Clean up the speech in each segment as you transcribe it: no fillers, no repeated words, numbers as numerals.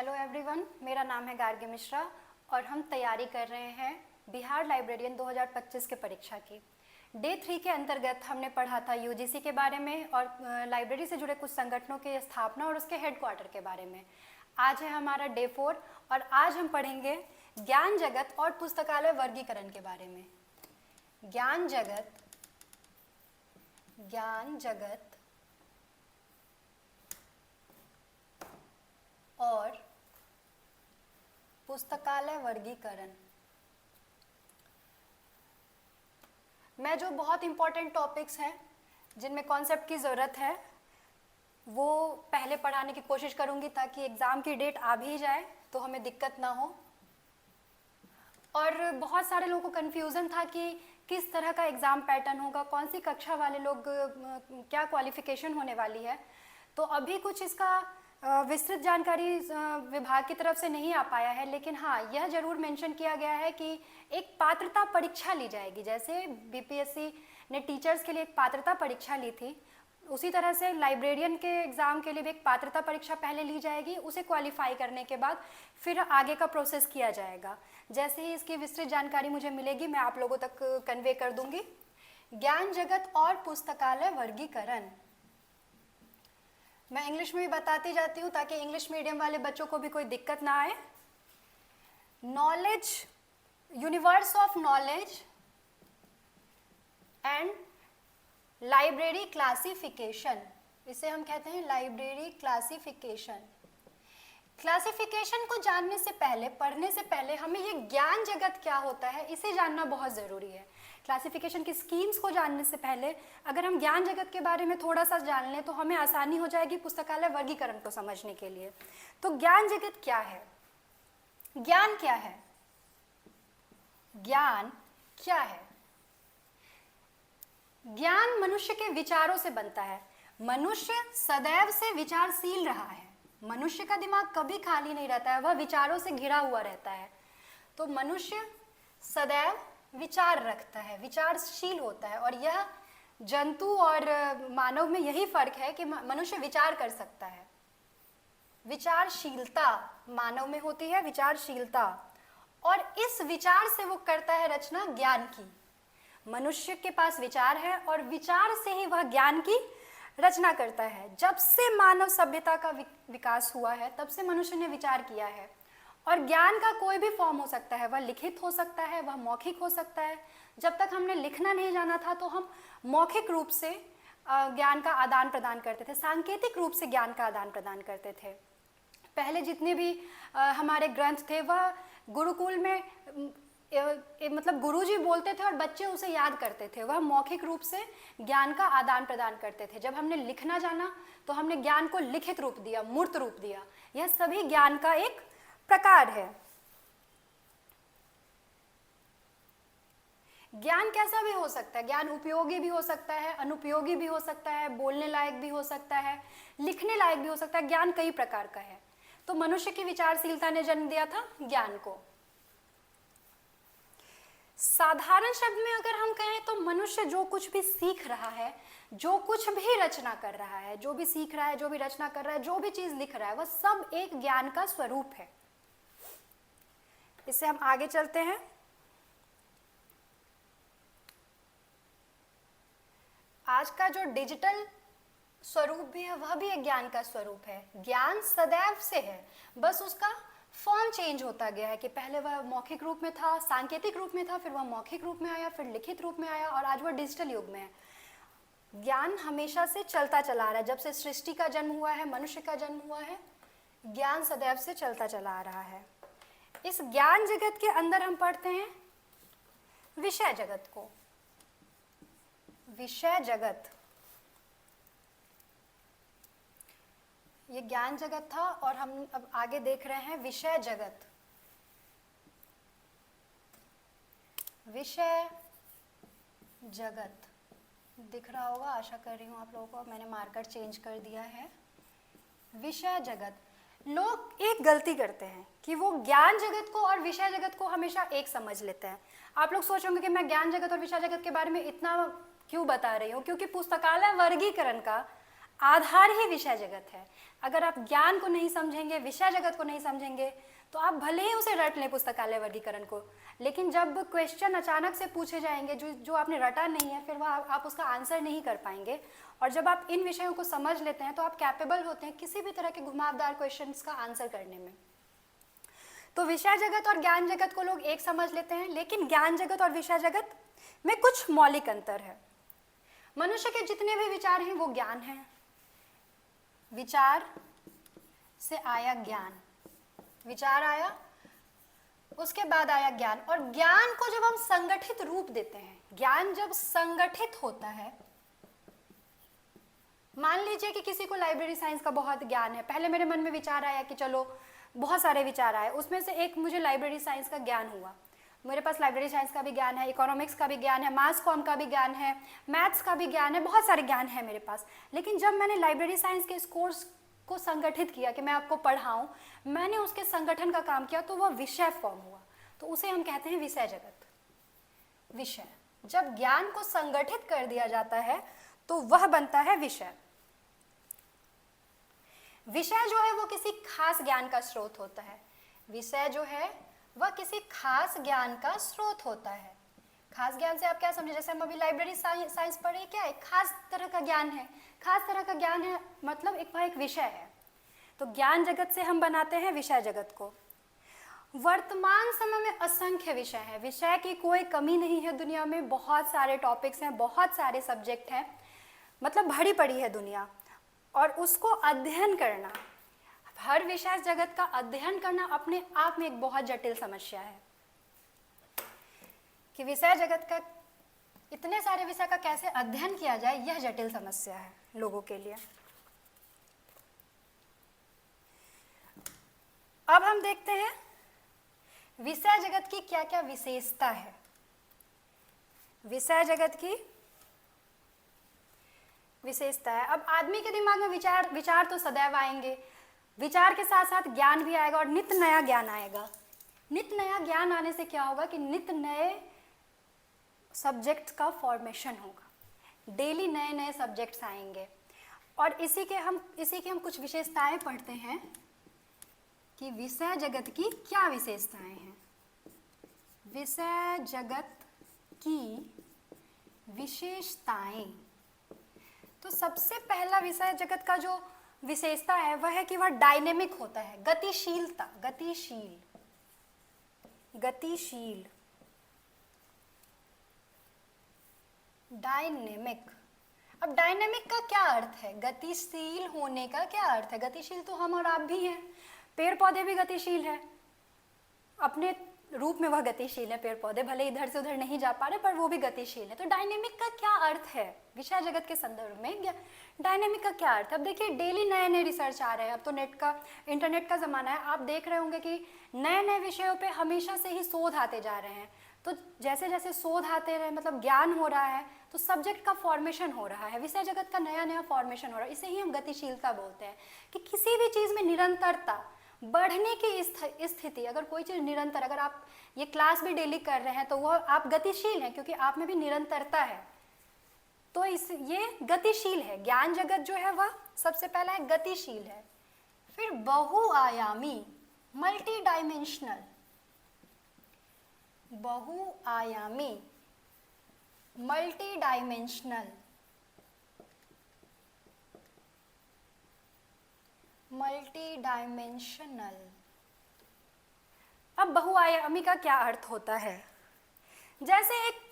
Hello everyone, मेरा नाम है गार्गी मिश्रा और हम तैयारी कर रहे हैं बिहार लाइब्रेरियन 2025 के परीक्षा की। डे 3 के अंतर्गत हमने पढ़ा था यूजीसी के बारे में और लाइब्रेरी से जुड़े कुछ संगठनों की स्थापना और उसके हेडक्वार्टर के बारे में। आज है हमारा डे 4 और आज हम पढ़ेंगे ज्ञान जगत और पुस्तकालय वर्गीकरण के बारे में। ज्ञान जगत और पुस्तकालय वर्गीकरण में जो बहुत इंपॉर्टेंट टॉपिक्स हैं जिनमें कॉन्सेप्ट की ज़रूरत है वो पहले पढ़ाने की कोशिश करूंगी ताकि एग्ज़ाम की डेट आ भी जाए तो हमें दिक्कत ना हो। और बहुत सारे लोगों को कन्फ्यूज़न था कि किस तरह का एग्ज़ाम पैटर्न होगा, कौन सी कक्षा वाले लोग क्या क्वालिफ़िकेशन होने वाली है। तो अभी कुछ इसका विस्तृत जानकारी विभाग की तरफ से नहीं आ पाया है, लेकिन हाँ यह जरूर मेंशन किया गया है कि एक पात्रता परीक्षा ली जाएगी। जैसे बीपीएससी ने टीचर्स के लिए एक पात्रता परीक्षा ली थी, उसी तरह से लाइब्रेरियन के एग्ज़ाम के लिए भी एक पात्रता परीक्षा पहले ली जाएगी। उसे क्वालिफाई करने के बाद फिर आगे का प्रोसेस किया जाएगा। जैसे ही इसकी विस्तृत जानकारी मुझे मिलेगी मैं आप लोगों तक कन्वे कर दूंगी। ज्ञान जगत और पुस्तकालय वर्गीकरण मैं इंग्लिश में भी बताती जाती हूँ ताकि इंग्लिश मीडियम वाले बच्चों को भी कोई दिक्कत ना आए। Knowledge, universe of knowledge and library classification, इसे हम कहते हैं लाइब्रेरी क्लासिफिकेशन। क्लासिफिकेशन को जानने से पहले, पढ़ने से पहले हमें ये ज्ञान जगत क्या होता है इसे जानना बहुत ज़रूरी है। क्लासिफिकेशन की स्कीम्स को जानने से पहले अगर हम ज्ञान जगत के बारे में थोड़ा सा जान लें तो हमें आसानी हो जाएगी पुस्तकालय वर्गीकरण को समझने के लिए। तो ज्ञान जगत क्या है? ज्ञान क्या है? ज्ञान क्या है? ज्ञान मनुष्य के विचारों से बनता है। मनुष्य सदैव से विचारशील रहा है। मनुष्य का दिमाग कभी खाली नहीं रहता है, वह विचारों से घिरा हुआ रहता है। तो मनुष्य सदैव विचार रखता है, विचारशील होता है। और यह जंतु और मानव में यही फर्क है कि मनुष्य विचार कर सकता है। विचारशीलता मानव में होती है, विचारशीलता, और इस विचार से वो करता है रचना ज्ञान की। मनुष्य के पास विचार है और विचार से ही वह ज्ञान की रचना करता है। जब से मानव सभ्यता का विकास हुआ है तब से मनुष्य ने विचार किया है। और ज्ञान का कोई भी फॉर्म हो सकता है, वह लिखित हो सकता है, वह मौखिक हो सकता है। जब तक हमने लिखना नहीं जाना था तो हम मौखिक रूप से ज्ञान का आदान प्रदान करते थे, सांकेतिक रूप से ज्ञान का आदान प्रदान करते थे। पहले जितने भी हमारे ग्रंथ थे वह गुरुकुल में मतलब गुरुजी बोलते थे और बच्चे उसे याद करते थे। वह मौखिक रूप से ज्ञान का आदान प्रदान करते थे। जब हमने लिखना जाना तो हमने ज्ञान को लिखित रूप दिया, मूर्त रूप दिया। यह सभी ज्ञान का एक प्रकार है। ज्ञान कैसा भी हो सकता है, ज्ञान उपयोगी भी हो सकता है, अनुपयोगी भी हो सकता है, बोलने लायक भी हो सकता है, लिखने लायक भी हो सकता है। ज्ञान कई प्रकार का है। तो मनुष्य की विचारशीलता ने जन्म दिया था ज्ञान को। साधारण शब्द में अगर हम कहें तो मनुष्य जो कुछ भी सीख रहा है, जो कुछ भी रचना कर रहा है, जो भी सीख रहा है, जो भी रचना कर रहा है, जो भी चीज लिख रहा है, वह सब एक ज्ञान का स्वरूप है। इससे हम आगे चलते हैं। आज का जो डिजिटल स्वरूप भी है वह भी एक ज्ञान का स्वरूप है। ज्ञान सदैव से है, बस उसका फॉर्म चेंज होता गया है कि पहले वह मौखिक रूप में था, सांकेतिक रूप में था, फिर वह मौखिक रूप में आया, फिर लिखित रूप में आया और आज वह डिजिटल युग में है। ज्ञान हमेशा से चलता चला आ रहा है। जब से सृष्टि का जन्म हुआ है, मनुष्य का जन्म हुआ है, ज्ञान सदैव से चलता चला आ रहा है। इस ज्ञान जगत के अंदर हम पढ़ते हैं विषय जगत को। विषय जगत, ये ज्ञान जगत था और हम अब आगे देख रहे हैं विषय जगत। विषय जगत दिख रहा होगा, आशा कर रही हूँ आप लोगों को। मैंने मार्कर चेंज कर दिया है। विषय जगत, लोग एक गलती करते हैं कि वो ज्ञान जगत को और विषय जगत को हमेशा एक समझ लेते हैं। आप लोग सोचोगे कि मैं ज्ञान जगत और विषय जगत के बारे में इतना क्यों बता रही हूँ, क्योंकि पुस्तकालय वर्गीकरण का आधार ही विषय जगत है। अगर आप ज्ञान को नहीं समझेंगे, विषय जगत को नहीं समझेंगे, तो आप भले ही उसे रट लें पुस्तकालय वर्गीकरण को, लेकिन जब क्वेश्चन अचानक से पूछे जाएंगे जो आपने रटा नहीं है, फिर वह आप उसका आंसर नहीं कर पाएंगे। और जब आप इन विषयों को समझ लेते हैं तो आप कैपेबल होते हैं किसी भी तरह के घुमावदार क्वेश्चंस का आंसर करने में। तो विषय जगत और ज्ञान जगत को लोग एक समझ लेते हैं, लेकिन ज्ञान जगत और विषय जगत में कुछ मौलिक अंतर है। मनुष्य के जितने भी विचार हैं वो ज्ञान हैं। विचार से आया ज्ञान, विचार आया, उसके बाद आया ज्ञान। और ज्ञान को जब हम संगठित रूप देते हैं, ज्ञान जब संगठित होता है, मान लीजिए कि किसी को लाइब्रेरी साइंस का बहुत ज्ञान है, पहले मेरे मन में विचार आया कि चलो बहुत सारे विचार आए, उसमें से एक मुझे लाइब्रेरी साइंस का ज्ञान हुआ। मेरे पास लाइब्रेरी साइंस का भी ज्ञान है, इकोनॉमिक्स का भी ज्ञान है, मास कॉम का भी ज्ञान है, मैथ्स का भी ज्ञान है, बहुत सारे ज्ञान है मेरे पास। लेकिन जब मैंने लाइब्रेरी साइंस के इस कोर्स को संगठित किया कि मैं आपको पढ़ाऊं, मैंने उसके संगठन का काम किया, तो वह विषय फॉर्म हुआ। तो उसे हम कहते हैं विषय जगत। विषय, जब ज्ञान को संगठित कर दिया जाता है तो वह बनता है विषय। विषय जो है वो किसी खास ज्ञान का स्रोत होता है। विषय जो है वह किसी खास ज्ञान का स्रोत होता है। खास ज्ञान से आप क्या समझे? जैसे हम अभी लाइब्रेरी साइंस पढ़े, क्या एक खास तरह का ज्ञान है। खास तरह का ज्ञान है मतलब वह एक विषय है। तो ज्ञान जगत से हम बनाते हैं विषय जगत को। वर्तमान समय में असंख्य विषय हैं। विषय की कोई कमी नहीं है दुनिया में, बहुत सारे टॉपिक्स हैं, बहुत सारे सब्जेक्ट हैं, मतलब भरी पड़ी है दुनिया। और उसको अध्ययन करना, हर विषय जगत का अध्ययन करना अपने आप में एक बहुत जटिल समस्या है कि विषय जगत का, इतने सारे विषय का कैसे अध्ययन किया जाए, यह जटिल समस्या है लोगों के लिए। अब हम देखते हैं विषय जगत की क्या क्या विशेषता है। विषय जगत की विशेषता है, अब आदमी के दिमाग में विचार तो सदैव आएंगे, विचार के साथ साथ ज्ञान भी आएगा और नित्य नया ज्ञान आएगा। नित्य नया ज्ञान आने से क्या होगा कि नित्य नए सब्जेक्ट्स का फॉर्मेशन होगा, डेली नए नए सब्जेक्ट्स आएंगे। और इसी के हम कुछ विशेषताएं पढ़ते हैं कि विषय जगत की क्या विशेषताएं हैं। विषय जगत की विशेषताएं, तो सबसे पहला विषय जगत का जो विशेषता है वह है कि वह डायनेमिक होता है, गतिशीलता, गतिशील, डायनेमिक। अब डायनेमिक का क्या अर्थ है? गतिशील होने का क्या अर्थ है? गतिशील तो हम और आप भी हैं, पेड़ पौधे भी गतिशील है, अपने रूप में वह गतिशील है। पेड़ पौधे भले इधर से उधर नहीं जा पा रहे, पर वो भी गतिशील है। तो डायनेमिक का क्या अर्थ है विषय जगत के संदर्भ में? डायनेमिक का क्या अर्थ है? अब देखिए डेली नए नए रिसर्च आ रहे हैं, अब तो इंटरनेट का ज़माना है, आप देख रहे होंगे कि नए नए विषयों पे हमेशा से ही शोध आते जा रहे हैं। तो जैसे जैसे शोध आते रहे, मतलब ज्ञान हो रहा है, तो सब्जेक्ट का फॉर्मेशन हो रहा है, विषय जगत का नया नया फॉर्मेशन हो रहा है। इसे ही हम गतिशीलता बोलते हैं कि किसी भी चीज़ में निरंतरता, बढ़ने की स्थिति। अगर कोई चीज़ निरंतर, अगर आप ये क्लास भी डेली कर रहे हैं तो वह आप गतिशील हैं, क्योंकि आप में भी निरंतरता है। तो ये गतिशील है। ज्ञान जगत जो है वह सबसे पहला है गतिशील है। फिर बहुआयामी, मल्टी डायमेंशनल, बहुआयामी, मल्टी डायमेंशनल, मल्टी डायमेंशनल। अब बहुआयामी का क्या अर्थ होता है? जैसे एक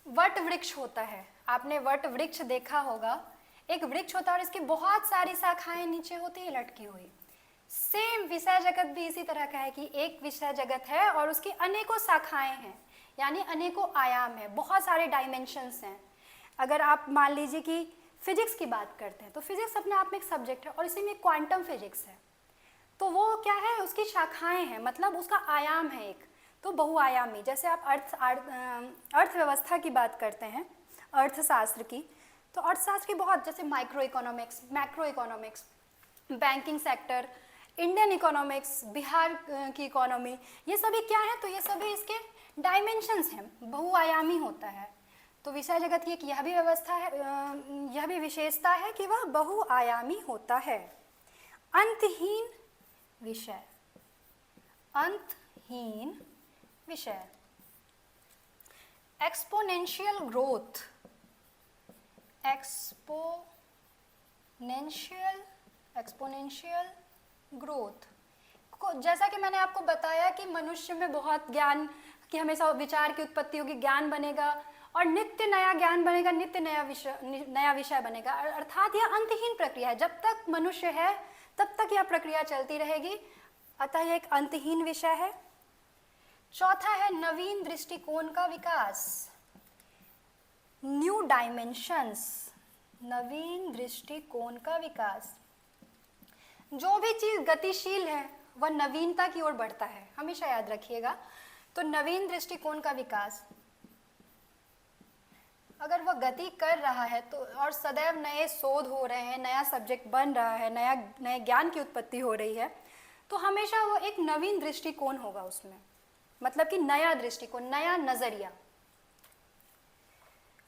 वट वृक्ष होता है, आपने वट वृक्ष देखा होगा, एक वृक्ष होता है और इसकी बहुत सारी शाखाएं नीचे होती है लटकी हुई। सेम विषय जगत भी इसी तरह का है कि एक विषय जगत है और उसकी अनेकों शाखाएं हैं, यानी अनेकों आयाम है, बहुत सारे डायमेंशंस हैं। अगर आप मान लीजिए कि फिजिक्स की बात करते हैं तो फिजिक्स अपने आप में एक सब्जेक्ट है और इसी में क्वांटम फिजिक्स है। तो वो क्या है? उसकी शाखाएं हैं, मतलब उसका आयाम है एक। तो बहुआयामी, जैसे आप अर्थव्यवस्था की बात करते हैं, अर्थशास्त्र की, तो अर्थशास्त्र की बहुत, जैसे micro economics, macro economics, banking sector, Indian economics, Bihar की इकोनॉमी, ये सभी क्या है? तो ये सभी इसके डायमेंशंस हैं, बहुआयामी होता है। तो विषय जगत की एक यह भी व्यवस्था है, यह भी विशेषता है कि वह बहुआयामी होता है। अंतहीन विषय, अंतहीन विषय। Exponential growth, exponential growth. जैसा कि मैंने आपको बताया कि मनुष्य में बहुत ज्ञान कि हमेशा विचार की उत्पत्ति होगी, ज्ञान बनेगा और नित्य नया ज्ञान बनेगा, नित्य नया विषय बनेगा। अर्थात यह अंतहीन प्रक्रिया है, जब तक मनुष्य है तब तक यह प्रक्रिया चलती रहेगी, अतः यह एक अंतहीन विषय है। चौथा है नवीन दृष्टिकोण का विकास, न्यू डायमेंशंस, नवीन दृष्टिकोण का विकास। जो भी चीज गतिशील है वह नवीनता की ओर बढ़ता है, हमेशा याद रखिएगा। तो नवीन दृष्टिकोण का विकास, अगर वह गति कर रहा है तो और सदैव नए शोध हो रहे हैं, नया सब्जेक्ट बन रहा है, नए ज्ञान की उत्पत्ति हो रही है, तो हमेशा वो एक नवीन दृष्टिकोण होगा उसमें, मतलब कि नया दृष्टिकोण, नया नजरिया।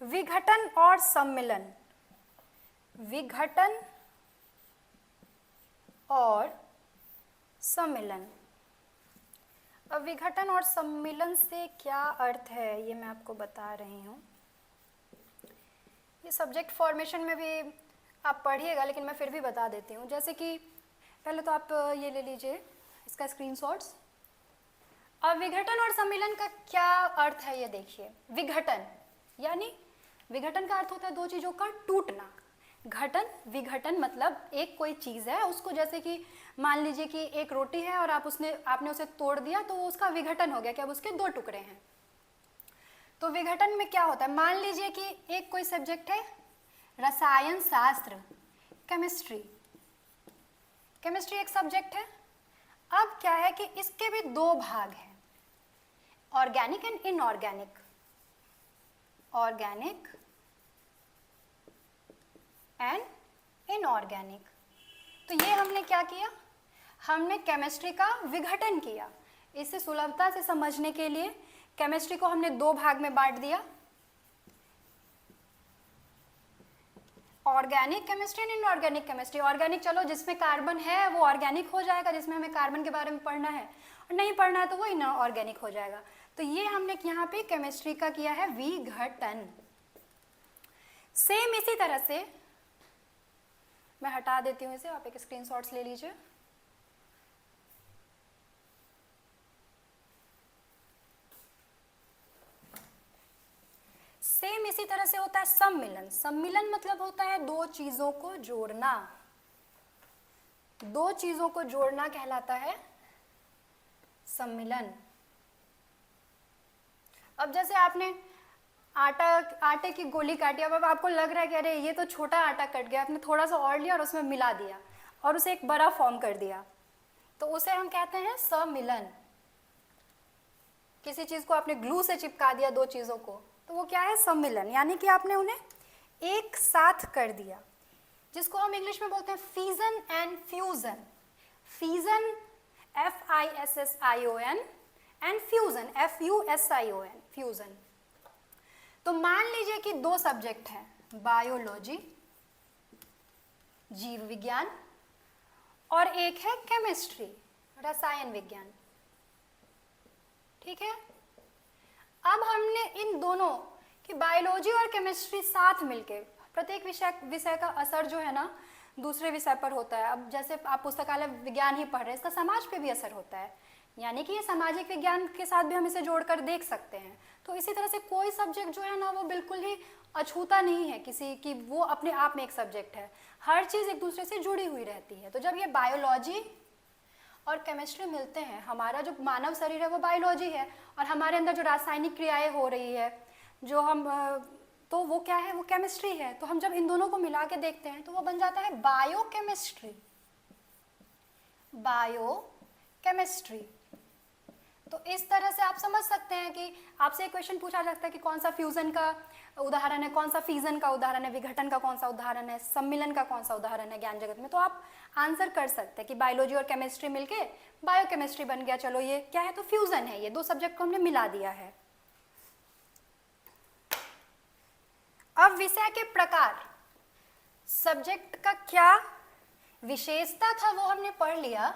विघटन और सम्मिलन, विघटन और सम्मिलन। अब विघटन और सम्मिलन से क्या अर्थ है ये मैं आपको बता रही हूँ। ये सब्जेक्ट फॉर्मेशन में भी आप पढ़िएगा, लेकिन मैं फिर भी बता देती हूँ। जैसे कि पहले तो आप ये ले लीजिए इसका स्क्रीनशॉट्स। अब विघटन और सम्मिलन का क्या अर्थ है ये देखिए। विघटन यानी विघटन का अर्थ होता है दो चीज़ों का टूटना। घटन, विघटन मतलब एक कोई चीज़ है उसको, जैसे कि मान लीजिए कि एक रोटी है और आपने उसे तोड़ दिया तो उसका विघटन हो गया कि अब उसके दो टुकड़े हैं। तो विघटन में क्या होता है, मान लीजिए कि एक कोई सब्जेक्ट है रसायन शास्त्र, केमिस्ट्री, केमिस्ट्री एक सब्जेक्ट है। अब क्या है कि इसके भी दो भाग हैं, organic and inorganic, organic and inorganic. तो ये हमने क्या किया, हमने केमिस्ट्री का विघटन किया। इसे सुलभता से समझने के लिए केमिस्ट्री को हमने दो भाग में बांट दिया, organic chemistry and inorganic chemistry. Organic चलो जिसमें कार्बन है वो ऑर्गेनिक हो जाएगा, जिसमें हमें कार्बन के बारे में पढ़ना है, और नहीं पढ़ना है तो वो इनऑर्गेनिक हो जाएगा। तो ये हमने यहाँ पे केमिस्ट्री का किया है विघटन। सेम इसी तरह से मैं हटा देती हूँ इसे, आप एक स्क्रीनशॉट्स ले लीजिए। सेम इसी तरह से होता है सम्मिलन। सम्मिलन मतलब होता है दो चीजों को जोड़ना, दो चीजों को जोड़ना कहलाता है सम्मिलन। अब जैसे आपने आटे की गोली काटी, अब आपको लग रहा है कि अरे ये तो छोटा आटा कट गया, आपने थोड़ा सा और लिया और उसमें मिला दिया और उसे एक बड़ा फॉर्म कर दिया, तो उसे हम कहते हैं सम्मिलन। किसी चीज को आपने ग्लू से चिपका दिया दो चीजों को, तो वो क्या है, सम्मिलन, यानी कि आपने उन्हें एक साथ कर दिया, जिसको हम इंग्लिश में बोलते हैं fission and fusion. Fission FISSION and fusion FUSION, fusion. तो मान लीजिए कि दो सब्जेक्ट हैं, बायोलॉजी, जीव विज्ञान, और एक है केमिस्ट्री, रसायन विज्ञान। ठीक है, अब हमने इन दोनों की बायोलॉजी और केमिस्ट्री साथ मिलके, प्रत्येक विषय का असर जो है ना दूसरे विषय पर होता है। अब जैसे आप पुस्तकालय विज्ञान ही पढ़ रहे हैं, इसका समाज पे भी असर होता है, यानी कि ये सामाजिक विज्ञान के साथ भी हम इसे जोड़कर देख सकते हैं। तो इसी तरह से कोई सब्जेक्ट जो है ना वो बिल्कुल ही अछूता नहीं है किसी की, वो अपने आप में एक सब्जेक्ट है, हर चीज़ एक दूसरे से जुड़ी हुई रहती है। तो जब ये बायोलॉजी और केमिस्ट्री मिलते हैं, हमारा जो मानव शरीर है वो बायोलॉजी है, और हमारे अंदर जो रासायनिक क्रियाएं हो रही है जो हम तो वो क्या है, वो केमिस्ट्री है। तो हम जब इन दोनों को मिला के देखते हैं तो वो बन जाता है बायोकेमिस्ट्री, बायोकेमिस्ट्री। तो इस तरह से आप समझ सकते हैं कि आपसे एक क्वेश्चन पूछा जा सकता है कि कौन सा फ्यूजन का उदाहरण है, कौन सा फीजन का उदाहरण है, विघटन का कौन सा उदाहरण है, सम्मिलन का कौन सा उदाहरण है ज्ञान जगत में। तो आप आंसर कर सकते हैं कि बायोलॉजी और केमिस्ट्री मिलके बायोकेमिस्ट्री बन गया। चलो ये क्या है, तो फ्यूजन है, ये दो सब्जेक्ट को हमने मिला दिया है। अब विषय के प्रकार, सब्जेक्ट का क्या विशेषता था वो हमने पढ़ लिया।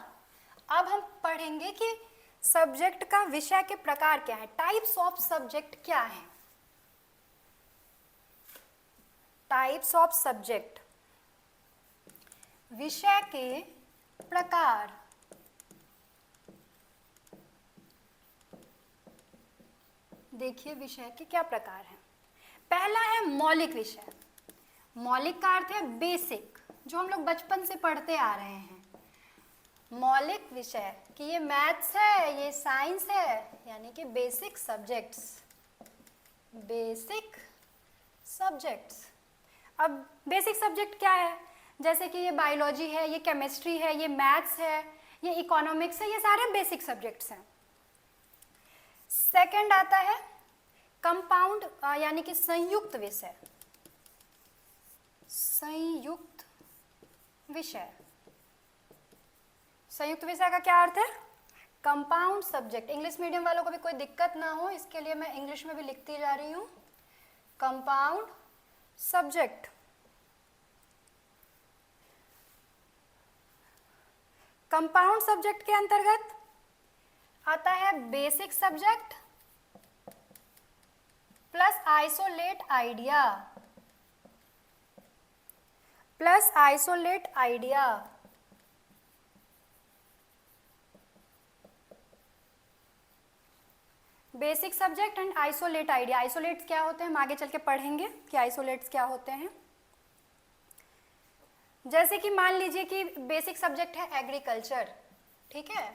अब हम पढ़ेंगे कि सब्जेक्ट का विषय के प्रकार क्या है, टाइप्स ऑफ सब्जेक्ट क्या है। टाइप्स ऑफ सब्जेक्ट, विषय के प्रकार। देखिए विषय के क्या प्रकार हैं। पहला है मौलिक विषय। मौलिक का अर्थ है बेसिक, जो हम लोग बचपन से पढ़ते आ रहे हैं। मौलिक विषय कि ये मैथ्स है, ये साइंस है, यानी कि बेसिक सब्जेक्ट्स। Basic subjects. अब बेसिक सब्जेक्ट क्या है, जैसे कि ये बायोलॉजी है, ये केमिस्ट्री है, ये मैथ्स है, ये इकोनॉमिक्स है, ये सारे बेसिक सब्जेक्ट्स हैं। सेकंड आता है कंपाउंड यानी कि संयुक्त विषय। संयुक्त विषय, संयुक्त विषय का क्या अर्थ है, कंपाउंड सब्जेक्ट। इंग्लिश मीडियम वालों को भी कोई दिक्कत ना हो इसके लिए मैं इंग्लिश में भी लिखती जा रही हूँ, कंपाउंड सब्जेक्ट। कंपाउंड सब्जेक्ट के अंतर्गत आता है basic subject plus isolate idea, plus isolate idea. Basic subject and isolate idea. Isolates क्या होते हैं हम आगे चल के पढ़ेंगे कि आइसोलेट्स क्या होते हैं। जैसे कि मान लीजिए कि बेसिक सब्जेक्ट है एग्रीकल्चर, ठीक है,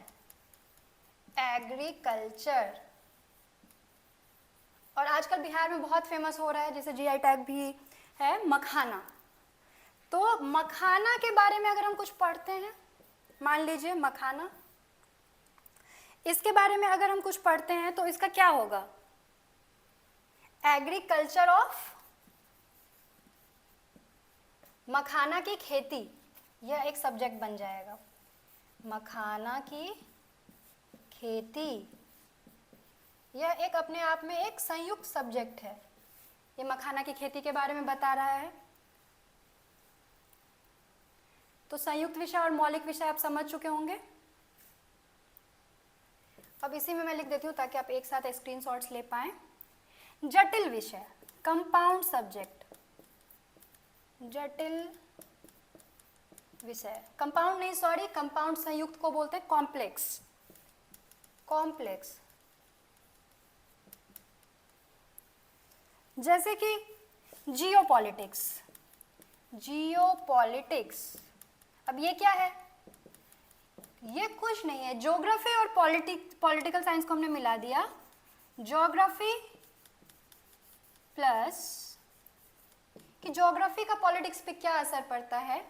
एग्रीकल्चर, और आजकल बिहार में बहुत फेमस हो रहा है, जैसे जीआई टैग भी है, मखाना। तो मखाना के बारे में अगर हम कुछ पढ़ते हैं, मान लीजिए मखाना, इसके बारे में अगर हम कुछ पढ़ते हैं तो इसका क्या होगा, एग्रीकल्चर ऑफ मखाना की खेती, यह एक सब्जेक्ट बन जाएगा। मखाना की खेती, यह एक अपने आप में एक संयुक्त सब्जेक्ट है। ये मखाना की खेती के बारे में बता रहा है। तो संयुक्त विषय और मौलिक विषय आप समझ चुके होंगे। अब इसी में मैं लिख देती हूँ ताकि आप एक साथ स्क्रीनशॉट्स ले पाएं। जटिल विषय, कंपाउंड सब्जेक्ट, जटिल विषय, कंपाउंड नहीं सॉरी, कंपाउंड संयुक्त को बोलते हैं कॉम्प्लेक्स। कॉम्प्लेक्स जैसे कि जियोपॉलिटिक्स। जियोपॉलिटिक्स, अब ये क्या है, ये कुछ नहीं है, ज्योग्राफी और पॉलिटिकल साइंस को हमने मिला दिया। ज्योग्राफी प्लस कि ज्योग्राफी का पॉलिटिक्स पे क्या असर पड़ता है,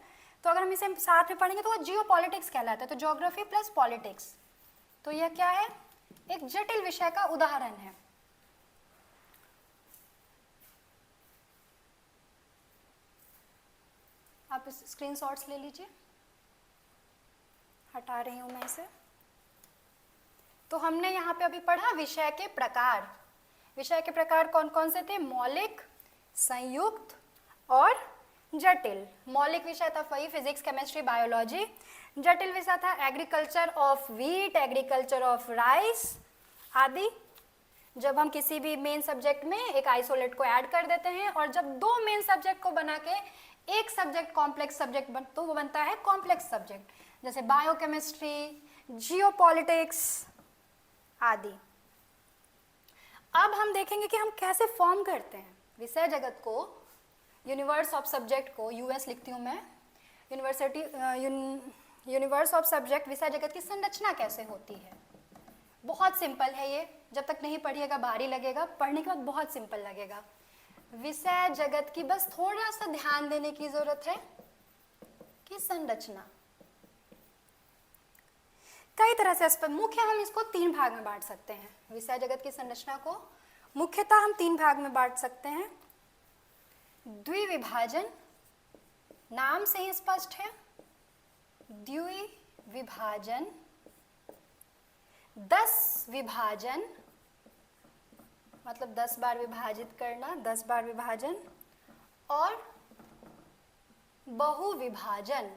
तो अगर हम इसे साथ में पढ़ेंगे तो वो जियोपॉलिटिक्स कहलाता है। तो ज्योग्राफी प्लस पॉलिटिक्स, तो यह क्या है, एक जटिल विषय का उदाहरण है। आप इस स्क्रीनशॉट्स ले लीजिए, हटा रही हूं मैं इसे। तो हमने यहाँ पे अभी पढ़ा विषय के प्रकार। विषय के प्रकार कौन कौन से थे, मौलिक, संयुक्त और जटिल। मौलिक विषय था वही फिजिक्स, केमिस्ट्री, बायोलॉजी। जटिल विषय था agriculture of wheat, agriculture of rice आदि। जब हम किसी भी मेन सब्जेक्ट में एक आइसोलेट को ऐड कर देते हैं और जब दो मेन सब्जेक्ट को बना के एक सब्जेक्ट कॉम्प्लेक्स सब्जेक्ट तो वो बनता है कॉम्प्लेक्स सब्जेक्ट, जैसे बायोकेमिस्ट्री, जियोपॉलिटिक्स आदि। अब हम देखेंगे कि हम कैसे फॉर्म करते हैं विषय जगत को, यूनिवर्स ऑफ सब्जेक्ट को, यूएस लिखती हूँ मैं, यूनिवर्स ऑफ सब्जेक्ट, विषय जगत की संरचना कैसे होती है। बहुत सिंपल है ये, जब तक नहीं पढ़िएगा भारी लगेगा, पढ़ने के बाद बहुत सिंपल लगेगा। विषय जगत की बस थोड़ा सा ध्यान देने की जरूरत है कि संरचना कई तरह से मुख्य हम इसको 3 भाग में बांट सकते हैं। विषय जगत की संरचना को मुख्यतः हम 3 भाग में बांट सकते हैं। द्विविभाजन, नाम से ही स्पष्ट है, द्विविभाजन। 10 विभाजन मतलब 10 बार विभाजित करना, 10 बार विभाजन। और बहुविभाजन।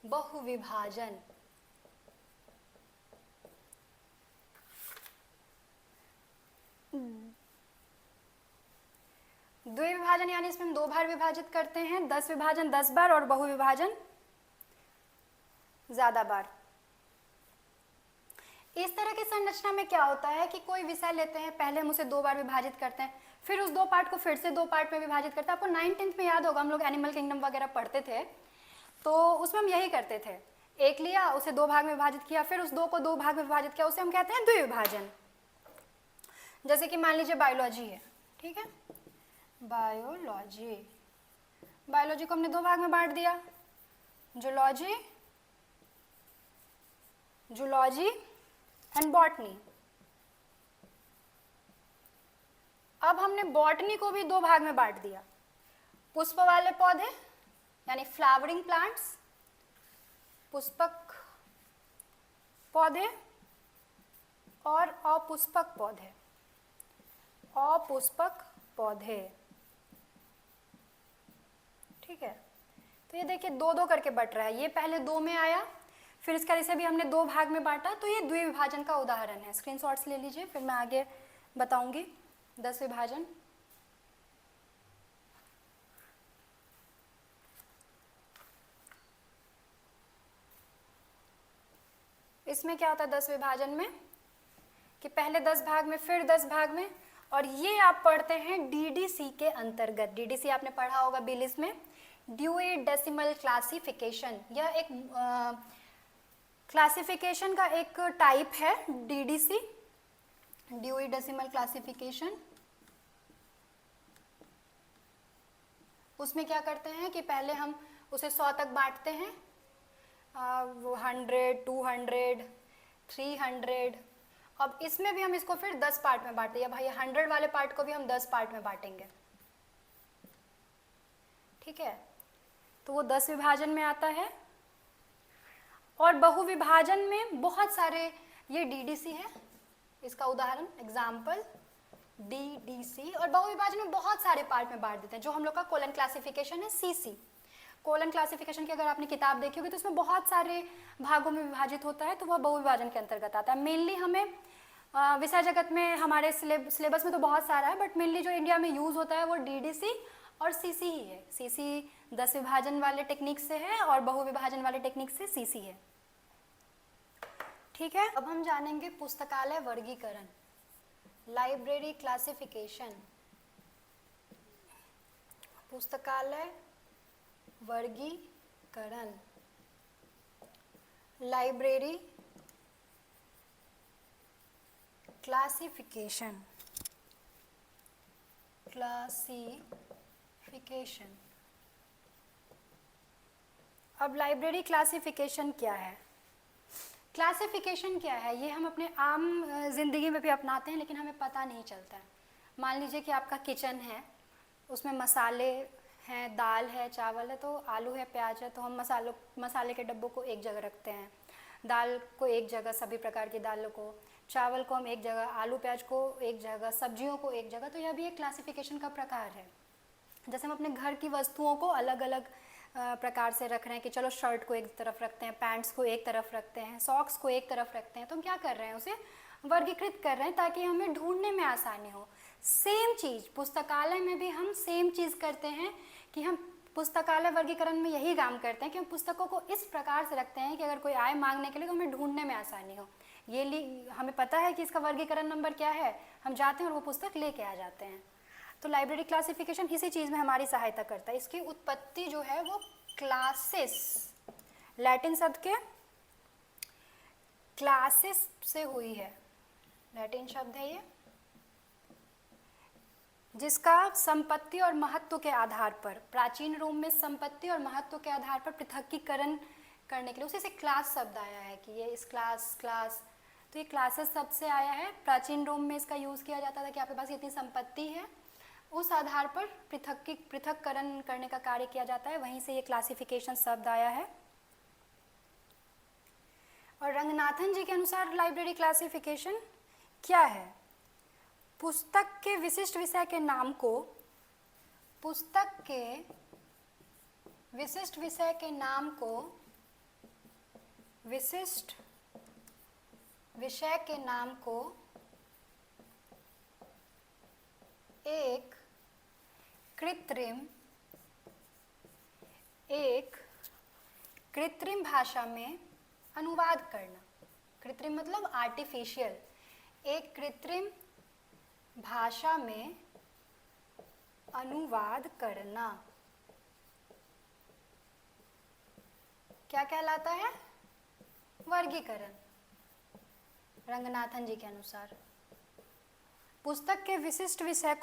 बहुविभाजन द्विविभाजन यानी इसमें हम 2 बार विभाजित करते हैं, 10 विभाजन 10 बार और बहुविभाजन ज्यादा बार। इस तरह की संरचना में क्या होता है कि कोई विषय लेते हैं, पहले हम उसे 2 बार विभाजित करते हैं, फिर उस 2 पार्ट को फिर से 2 पार्ट में विभाजित करते हैं। आपको 9th में याद होगा, हम लोग एनिमल किंगडम वगैरह पढ़ते थे, तो उसमें हम यही करते थे, एक लिया उसे 2 भाग में विभाजित किया, फिर उस 2 को 2 भाग में विभाजित किया, उसे हम कहते हैं द्विविभाजन। जैसे कि मान लीजिए बायोलॉजी है, ठीक है, बायोलॉजी, बायोलॉजी को हमने 2 भाग में बांट दिया, जूलॉजी, जूलॉजी एंड बॉटनी। अब हमने बॉटनी को भी 2 भाग में बांट दिया, पुष्प वाले पौधे यानी फ्लावरिंग प्लांट्स, पुष्पक पौधे, और अपुष्पक पौधे, अपुष्पक पौधे, ठीक है। तो ये देखिए 2-2 करके बट रहा है, ये पहले 2 में आया, फिर इसका इसे भी हमने 2 भाग में बांटा, तो ये द्विविभाजन का उदाहरण है। स्क्रीनशॉट्स ले लीजिए, फिर मैं आगे बताऊंगी 10 विभाजन। इसमें क्या होता है 10 विभाजन में कि पहले 10 भाग में, फिर 10 भाग में, और ये आप पढ़ते हैं डीडीसी के अंतर्गत। डीडीसी आपने पढ़ा होगा बिलिस में, ड्यूई डेसिमल क्लासिफिकेशन। यह एक क्लासिफिकेशन का एक टाइप है डीडीसी, ड्यूई डेसिमल क्लासिफिकेशन। उसमें क्या करते हैं कि पहले हम उसे 100 तक बांटते हैं, 100, 200, 300। अब इसमें भी हम इसको फिर 10 पार्ट में बांटते हैं, भाई 100 वाले पार्ट को भी हम 10 पार्ट में बांटेंगे, ठीक है। तो वो 10 विभाजन में आता है। और बहुविभाजन में बहुत सारे, ये डीडीसी है इसका उदाहरण, एग्जाम्पल डीडीसी। और बहुविभाजन में बहुत सारे पार्ट में बांट देते हैं, जो हम लोग का कोलन क्लासिफिकेशन है, सीसी। कोलन क्लासिफिकेशन की अगर आपने किताब देखी होगी तो उसमें बहुत सारे भागों में विभाजित होता है, तो वह बहुविभाजन के अंतर्गत आता है। मेनली हमें विषय जगत में हमारे सिलेबस में तो बहुत सारा है, बट मेनली जो इंडिया में यूज होता है वो डीडीसी और सीसी ही है। सीसी 10 विभाजन वाले टेक्निक से है और बहुविभाजन वाले टेक्निक से सीसी है, ठीक है। अब हम जानेंगे पुस्तकालय वर्गीकरण, लाइब्रेरी क्लासिफिकेशन। पुस्तकालय वर्गीकरण, लाइब्रेरी क्लासिफिकेशन, क्लासिफिकेशन। अब लाइब्रेरी क्लासिफिकेशन क्या है? क्लासिफिकेशन क्या है, ये हम अपने आम जिंदगी में भी अपनाते हैं, लेकिन हमें पता नहीं चलता है। मान लीजिए कि आपका किचन है, उसमें मसाले हैं, दाल है, चावल है, तो आलू है, प्याज है, तो हम मसाले के डब्बों को एक जगह रखते हैं, दाल को एक जगह, सभी प्रकार की दालों को, चावल को हम एक जगह, आलू प्याज को एक जगह, सब्जियों को एक जगह। तो यह भी एक क्लासिफिकेशन का प्रकार है। जैसे हम अपने घर की वस्तुओं को अलग अलग प्रकार से रख रहे हैं कि चलो शर्ट को एक तरफ रखते हैं, पैंट्स को एक तरफ रखते हैं, सॉक्स को एक तरफ रखते हैं, तो हम क्या कर रहे हैं, उसे वर्गीकृत कर रहे हैं ताकि हमें ढूंढने में आसानी हो। सेम चीज़ पुस्तकालय में भी हम सेम चीज़ करते हैं कि हम पुस्तकालय वर्गीकरण में यही काम करते हैं कि हम पुस्तकों को इस प्रकार से रखते हैं कि अगर कोई आए मांगने के लिए तो हमें ढूंढने में आसानी हो। हमें पता है कि इसका वर्गीकरण नंबर क्या है, हम जाते हैं और वो पुस्तक लेके आ जाते हैं। तो लाइब्रेरी क्लासिफिकेशन इसी चीज़ में हमारी सहायता करता है। इसकी उत्पत्ति जो है वो क्लासिस, लैटिन शब्द के क्लासिस से हुई है, लैटिन शब्द है ये, जिसका संपत्ति और महत्व के आधार पर, प्राचीन रोम में संपत्ति और महत्व के आधार पर पृथकीकरण करने के लिए उसी से क्लास शब्द आया है कि ये इस क्लास। तो ये क्लासेस शब्द से आया है। प्राचीन रोम में इसका यूज़ किया जाता था कि आपके पास इतनी संपत्ति है, उस आधार पर पृथक्करण करने का कार्य किया जाता है, वहीं से ये क्लासिफिकेशन शब्द आया है। और रंगनाथन जी के अनुसार लाइब्रेरी क्लासिफिकेशन क्या है? पुस्तक के विशिष्ट विषय के नाम को पुस्तक के विशिष्ट विषय के नाम को विशिष्ट विषय के नाम को एक कृत्रिम भाषा में अनुवाद करना। कृत्रिम मतलब आर्टिफिशियल। एक कृत्रिम भाषा में अनुवाद करना क्या कहलाता है? वर्गीकरण। रंगनाथन जी के अनुसार पुस्तक के विशिष्ट विषय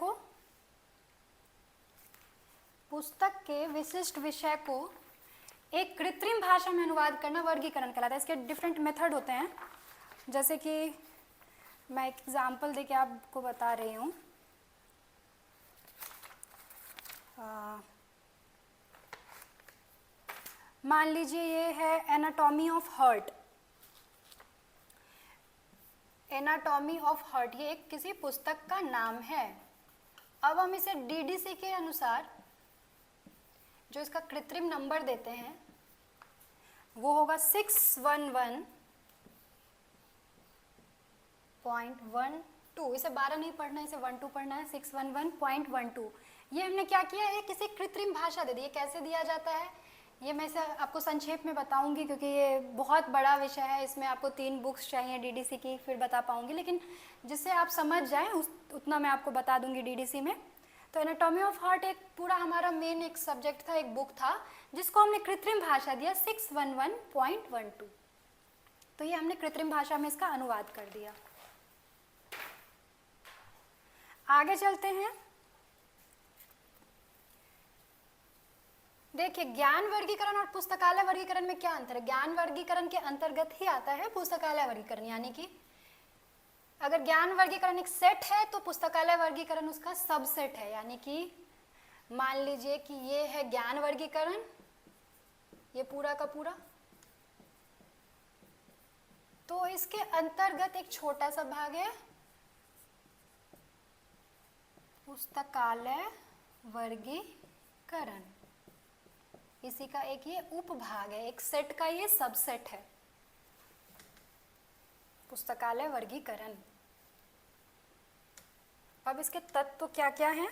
को एक कृत्रिम भाषा में अनुवाद करना वर्गीकरण कहलाता है। इसके डिफरेंट मेथड होते हैं, जैसे कि मैं एक एग्जाम्पल देके आपको बता रही हूँ। मान लीजिए ये है anatomy of heart. Anatomy of heart ये एक किसी पुस्तक का नाम है। अब हम इसे डीडीसी के अनुसार जो इसका कृत्रिम नंबर देते हैं वो होगा 611.12। इसे 12 नहीं पढ़ना है, इसे 12 पढ़ना है। 611.12। ये हमने क्या किया है? किसी कृत्रिम भाषा दे दी। ये कैसे दिया जाता है ये मैं इसे आपको संक्षेप में बताऊंगी, क्योंकि ये बहुत बड़ा विषय है। इसमें आपको 3 बुक्स चाहिए डीडीसी की, फिर बता पाऊंगी, लेकिन जिससे आप समझ जाएं उतना मैं आपको बता दूंगी डीडीसी में। तो एनाटॉमी ऑफ हार्ट एक पूरा हमारा मेन एक सब्जेक्ट था, एक बुक था, जिसको हमने कृत्रिम भाषा दिया 611.12। तो ये हमने कृत्रिम भाषा में इसका अनुवाद कर दिया। आगे चलते हैं। देखिए, ज्ञान वर्गीकरण और पुस्तकालय वर्गीकरण में क्या अंतर है? ज्ञान वर्गीकरण के अंतर्गत ही आता है पुस्तकालय वर्गीकरण, यानी कि अगर ज्ञान वर्गीकरण एक सेट है तो पुस्तकालय वर्गीकरण उसका सबसेट है। यानी कि मान लीजिए कि ये है ज्ञान वर्गीकरण, ये पूरा का पूरा, तो इसके अंतर्गत एक छोटा सा भाग है पुस्तकालय वर्गीकरण। इसी का एक ये उपभाग है, एक सेट का ये सबसेट है पुस्तकालय वर्गीकरण। अब इसके तत्व क्या क्या हैं?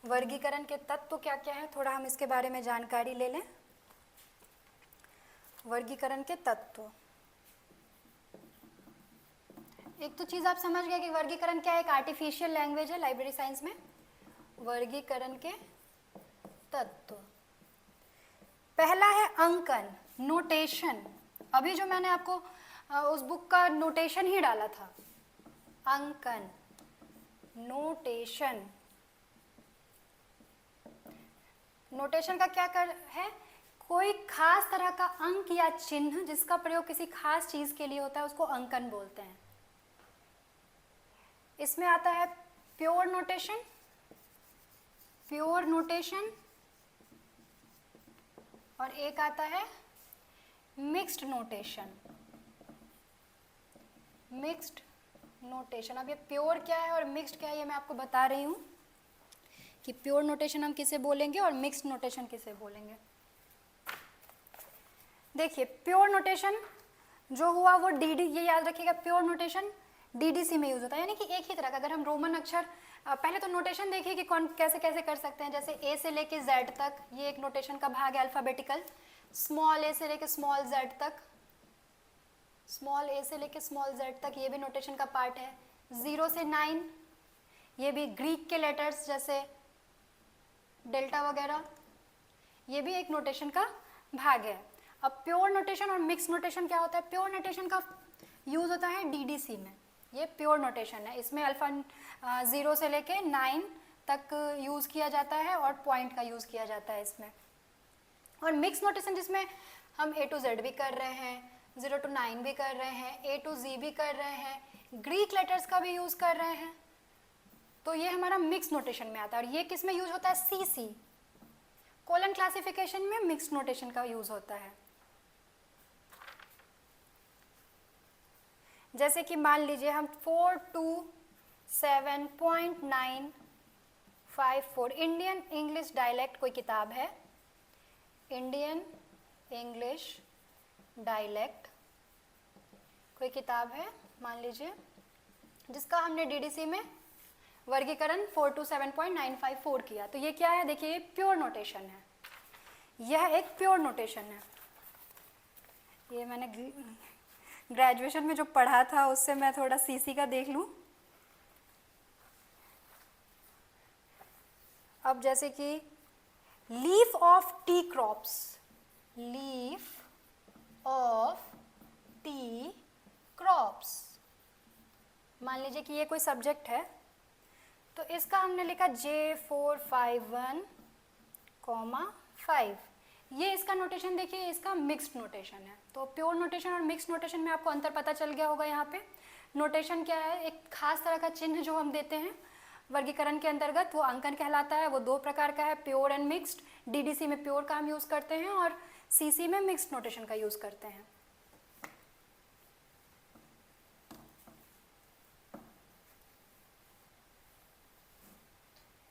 वर्गीकरण के तत्व क्या क्या हैं? थोड़ा हम इसके बारे में जानकारी ले लें। वर्गीकरण के तत्व, एक तो चीज आप समझ गए कि वर्गीकरण क्या है? एक आर्टिफिशियल लैंग्वेज है लाइब्रेरी साइंस में। वर्गीकरण के तत्व, पहला है अंकन, नोटेशन। अभी जो मैंने आपको उस बुक का नोटेशन ही डाला था, अंकन, नोटेशन। नोटेशन का क्या कर है? कोई खास तरह का अंक या चिन्ह जिसका प्रयोग किसी खास चीज के लिए होता है उसको अंकन बोलते हैं। इसमें आता है प्योर नोटेशन, और एक आता है मिक्स्ड नोटेशन। अब ये प्योर क्या है और मिक्स्ड क्या है ये मैं आपको बता रही हूँ कि प्योर नोटेशन हम किसे बोलेंगे और मिक्स्ड नोटेशन किसे बोलेंगे। देखिए, प्योर नोटेशन जो हुआ वो डीडी, ये याद रखिएगा, प्योर नोटेशन डीडीसी में यूज होता है। यानी कि एक ही तरह का, अगर हम रोमन अक्षर, पहले तो नोटेशन देखिए कि कौन कैसे कैसे कर सकते हैं। जैसे ए से लेके जेड तक, ये एक नोटेशन का भाग है अल्फाबेटिकल। स्मॉल ए से लेके स्मॉल जेड तक, स्मॉल ए से लेके स्मॉल जेड तक, ये भी नोटेशन का पार्ट है। 0 से 9, ये भी ग्रीक के लेटर्स जैसे डेल्टा वगैरह, ये भी एक नोटेशन का भाग है। अब प्योर नोटेशन और मिक्स नोटेशन क्या होता है? प्योर नोटेशन का यूज होता है डीडीसी में, ये प्योर नोटेशन है। इसमें अल्फा 0 से लेके 9 तक यूज किया जाता है और पॉइंट का यूज किया जाता है इसमें। और मिक्स नोटेशन जिसमें हम A to Z भी कर रहे हैं, 0 to 9 भी कर रहे हैं, A to Z भी कर रहे हैं, ग्रीक लेटर्स का भी यूज कर रहे हैं, तो ये हमारा मिक्स नोटेशन में आता है। और ये किस में यूज होता है? CC, कोलन क्लासिफिकेशन में मिक्स नोटेशन का यूज होता है। जैसे कि मान लीजिए हम 427.95 5-4 इंडियन इंग्लिश डायलेक्ट कोई किताब है, इंडियन इंग्लिश डायलेक्ट कोई किताब है मान लीजिए, जिसका हमने डीडीसी में वर्गीकरण 427.954 किया। तो ये क्या है, देखिए ये प्योर नोटेशन है, यह एक प्योर नोटेशन है। ये मैंने ग्रेजुएशन में जो पढ़ा था उससे मैं थोड़ा सीसी का देख लूँ। अब जैसे कि leaf of T crops, leaf of T crops, मान लीजिए कि ये कोई सब्जेक्ट है, तो इसका हमने लिखा J451,5। ये इसका नोटेशन देखिए, इसका मिक्स्ड नोटेशन है। तो प्योर नोटेशन और मिक्स्ड नोटेशन में आपको अंतर पता चल गया होगा। यहाँ पे नोटेशन क्या है, एक खास तरह का चिन्ह जो हम देते हैं वर्गीकरण के अंतर्गत, वो अंकन कहलाता है। वो दो प्रकार का है, प्योर एंड मिक्स्ड। डीडीसी में प्योर का हम यूज करते हैं और सीसी में मिक्स्ड नोटेशन का यूज करते हैं।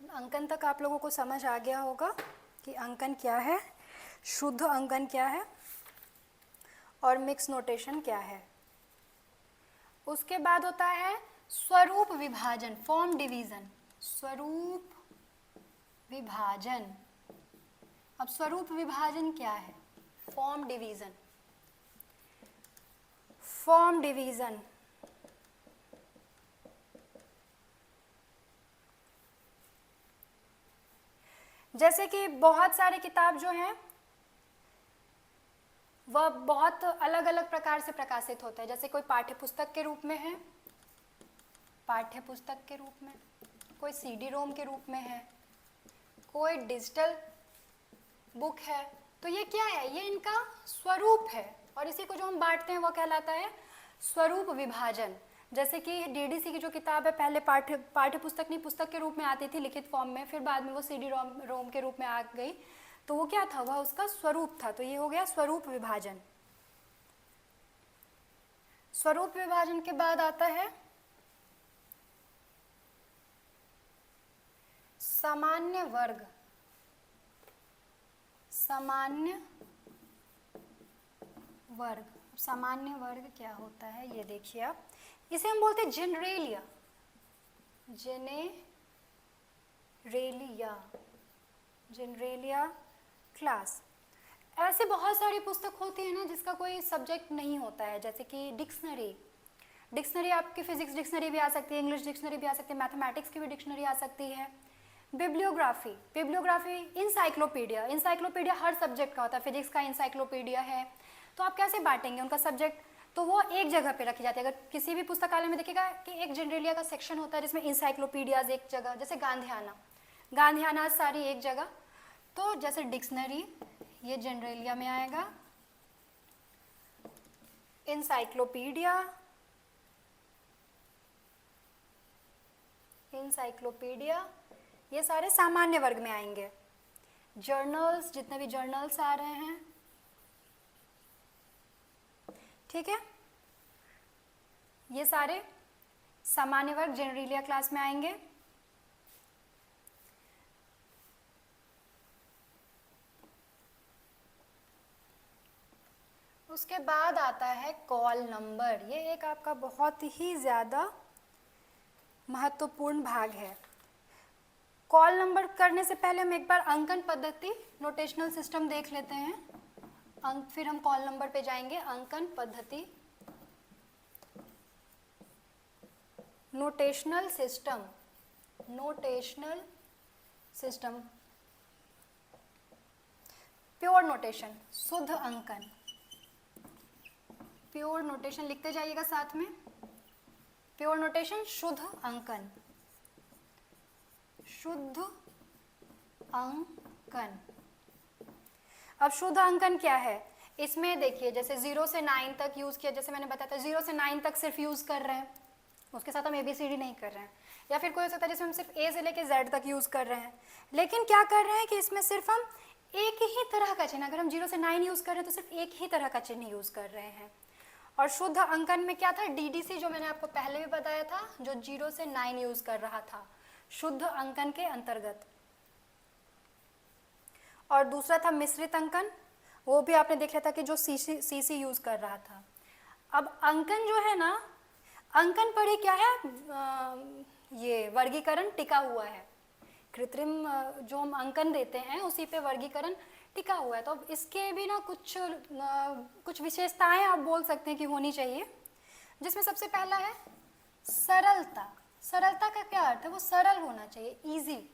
अंकन तक आप लोगों को समझ आ गया होगा कि अंकन क्या है, शुद्ध अंकन क्या है और मिक्स नोटेशन क्या है। उसके बाद होता है स्वरूप विभाजन, फॉर्म डिवीजन, स्वरूप विभाजन। अब स्वरूप विभाजन क्या है, फॉर्म डिवीजन। फॉर्म डिवीजन जैसे कि बहुत सारे किताब जो हैं वह बहुत अलग अलग प्रकार से प्रकाशित होते हैं। जैसे कोई पाठ्य पुस्तक के रूप में है, पाठ्य पुस्तक के रूप में, कोई सीडी रोम के रूप में है, कोई डिजिटल बुक है। तो ये क्या है, ये इनका स्वरूप है और इसी को जो हम बांटते हैं वो कहलाता है स्वरूप विभाजन। जैसे कि डीडीसी की जो किताब है पहले पाठ्य पुस्तक नहीं, पुस्तक के रूप में आती थी लिखित फॉर्म में, फिर बाद में वो सीडी रोम के रूप में आ गई। तो वो क्या था, वह उसका स्वरूप था। तो ये हो गया स्वरूप विभाजन। स्वरूप विभाजन के बाद आता है सामान्य वर्ग। सामान्य वर्ग, सामान्य वर्ग क्या होता है ये देखिए आप, इसे हम बोलते हैं जेनरेलिया। जेनरेलिया क्लास। ऐसे बहुत सारी पुस्तक होती है ना जिसका कोई सब्जेक्ट नहीं होता है, जैसे कि डिक्शनरी आपकी फिजिक्स डिक्शनरी भी आ सकती है, इंग्लिश डिक्शनरी भी आ सकती है, मैथमेटिक्स की भी डिक्शनरी आ सकती है। बिब्लियोग्राफी, इंसाइक्लोपीडिया हर सब्जेक्ट का होता है। फिजिक्स का इंसाइक्लोपीडिया है, तो आप कैसे बांटेंगे उनका सब्जेक्ट, तो वो एक जगह पे रखी जाती है। अगर किसी भी पुस्तकालय में देखिएगा कि एक जनरलिया का सेक्शन होता है जिसमें इंसाइक्लोपीडियाज एक जगह, जैसे गांधीयाना सारी एक जगह। तो जैसे डिक्शनरी ये जनरलिया में आएगा, इंसाइक्लोपीडिया ये सारे सामान्य वर्ग में आएंगे। जर्नल्स, जितने भी जर्नल्स आ रहे हैं, ठीक है, ये सारे सामान्य वर्ग जेनरेलिया क्लास में आएंगे। उसके बाद आता है कॉल नंबर। ये एक आपका बहुत ही ज़्यादा महत्वपूर्ण भाग है। कॉल नंबर करने से पहले हम एक बार अंकन पद्धति, नोटेशनल सिस्टम देख लेते हैं। फिर हम कॉल नंबर पे जाएंगे। अंकन पद्धति, नोटेशनल सिस्टम, प्योर नोटेशन, शुद्ध अंकन। प्योर नोटेशन लिखते जाइएगा साथ में, प्योर नोटेशन शुद्ध अंकन, शुद्ध अंकन। अब शुद्ध अंकन क्या है, इसमें देखिए जैसे 0 से 9 तक यूज किया, जैसे मैंने बताया था 0 से 9 तक सिर्फ यूज कर रहे हैं, उसके साथ हम ABCD नहीं कर रहे हैं। या फिर कोई हो सकता है जिसमें हम सिर्फ A से लेके Z तक यूज कर रहे हैं, लेकिन क्या कर रहे हैं कि इसमें सिर्फ हम एक ही तरह का चिन्ह, अगर हम 0 से 9 यूज कर रहे हैं तो सिर्फ एक ही तरह का चिन्ह यूज कर रहे हैं। और शुद्ध अंकन में क्या था, DDC जो मैंने आपको पहले भी बताया था, जो 0 से 9 यूज कर रहा था, शुद्ध अंकन के अंतर्गत। और दूसरा था मिश्रित अंकन, वो भी आपने देख लिया था कि जो सीसी यूज कर रहा था। अब अंकन जो है ना, अंकन पर ही क्या है, ये वर्गीकरण टिका हुआ है। कृत्रिम जो हम अंकन देते हैं उसी पे वर्गीकरण टिका हुआ है। तो अब इसके भी ना कुछ विशेषताएं आप बोल सकते हैं कि होनी चाहिए, जिसमें सबसे पहला है सरलता। सरलता का क्या अर्थ है, वो सरल होना चाहिए, इजी,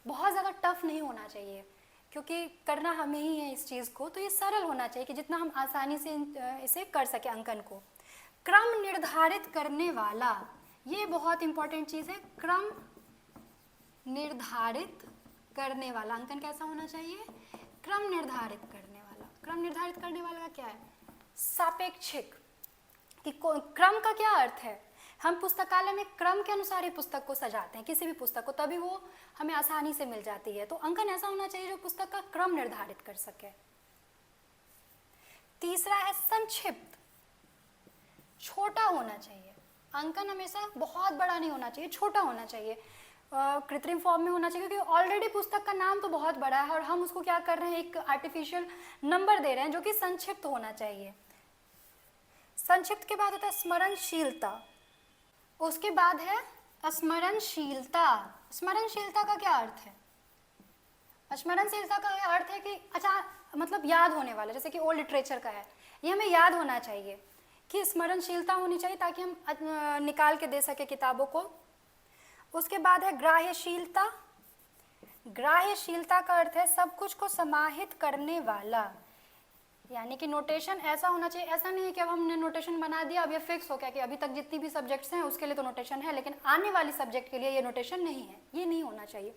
बहुत ज़्यादा टफ नहीं होना चाहिए, क्योंकि करना हमें ही है इस चीज़ को, तो ये सरल होना चाहिए कि जितना हम आसानी से इसे कर सके अंकन को। क्रम निर्धारित करने वाला, ये बहुत इंपॉर्टेंट चीज़ है, क्रम निर्धारित करने वाला अंकन कैसा होना चाहिए, क्रम निर्धारित करने वाला। क्रम निर्धारित करने वाला का क्या है, सापेक्षिक, कि क्रम का क्या अर्थ है, हम पुस्तकालय में क्रम के अनुसार ही पुस्तक को सजाते हैं, किसी भी पुस्तक को, तभी वो हमें आसानी से मिल जाती है। तो अंकन ऐसा होना चाहिए जो पुस्तक का क्रम निर्धारित कर सके। तीसरा है संक्षिप्त, छोटा होना चाहिए। अंकन हमेशा बहुत बड़ा नहीं होना चाहिए, छोटा होना चाहिए, कृत्रिम फॉर्म में होना चाहिए, क्योंकि ऑलरेडी पुस्तक का नाम तो बहुत बड़ा है और हम उसको क्या कर रहे हैं, एक आर्टिफिशियल नंबर दे रहे हैं, जो कि संक्षिप्त होना चाहिए। संक्षिप्त के बाद होता है स्मरणशीलता, उसके बाद है स्मरणशीलता। स्मरणशीलता का क्या अर्थ है, स्मरणशीलता का अर्थ है कि अच्छा, मतलब याद होने वाला, जैसे कि ओल्ड लिटरेचर का है, ये हमें याद होना चाहिए, कि स्मरणशीलता होनी चाहिए ताकि हम निकाल के दे सके किताबों को। उसके बाद है ग्राह्यशीलता। ग्राह्यशीलता का अर्थ है सब कुछ को समाहित करने वाला, यानी कि नोटेशन ऐसा होना चाहिए, ऐसा नहीं है कि अब हमने नोटेशन बना दिया अब ये फिक्स हो गया कि अभी तक जितनी भी सब्जेक्ट्स हैं उसके लिए तो नोटेशन है, लेकिन आने वाली सब्जेक्ट के लिए ये नोटेशन नहीं है, ये नहीं होना चाहिए।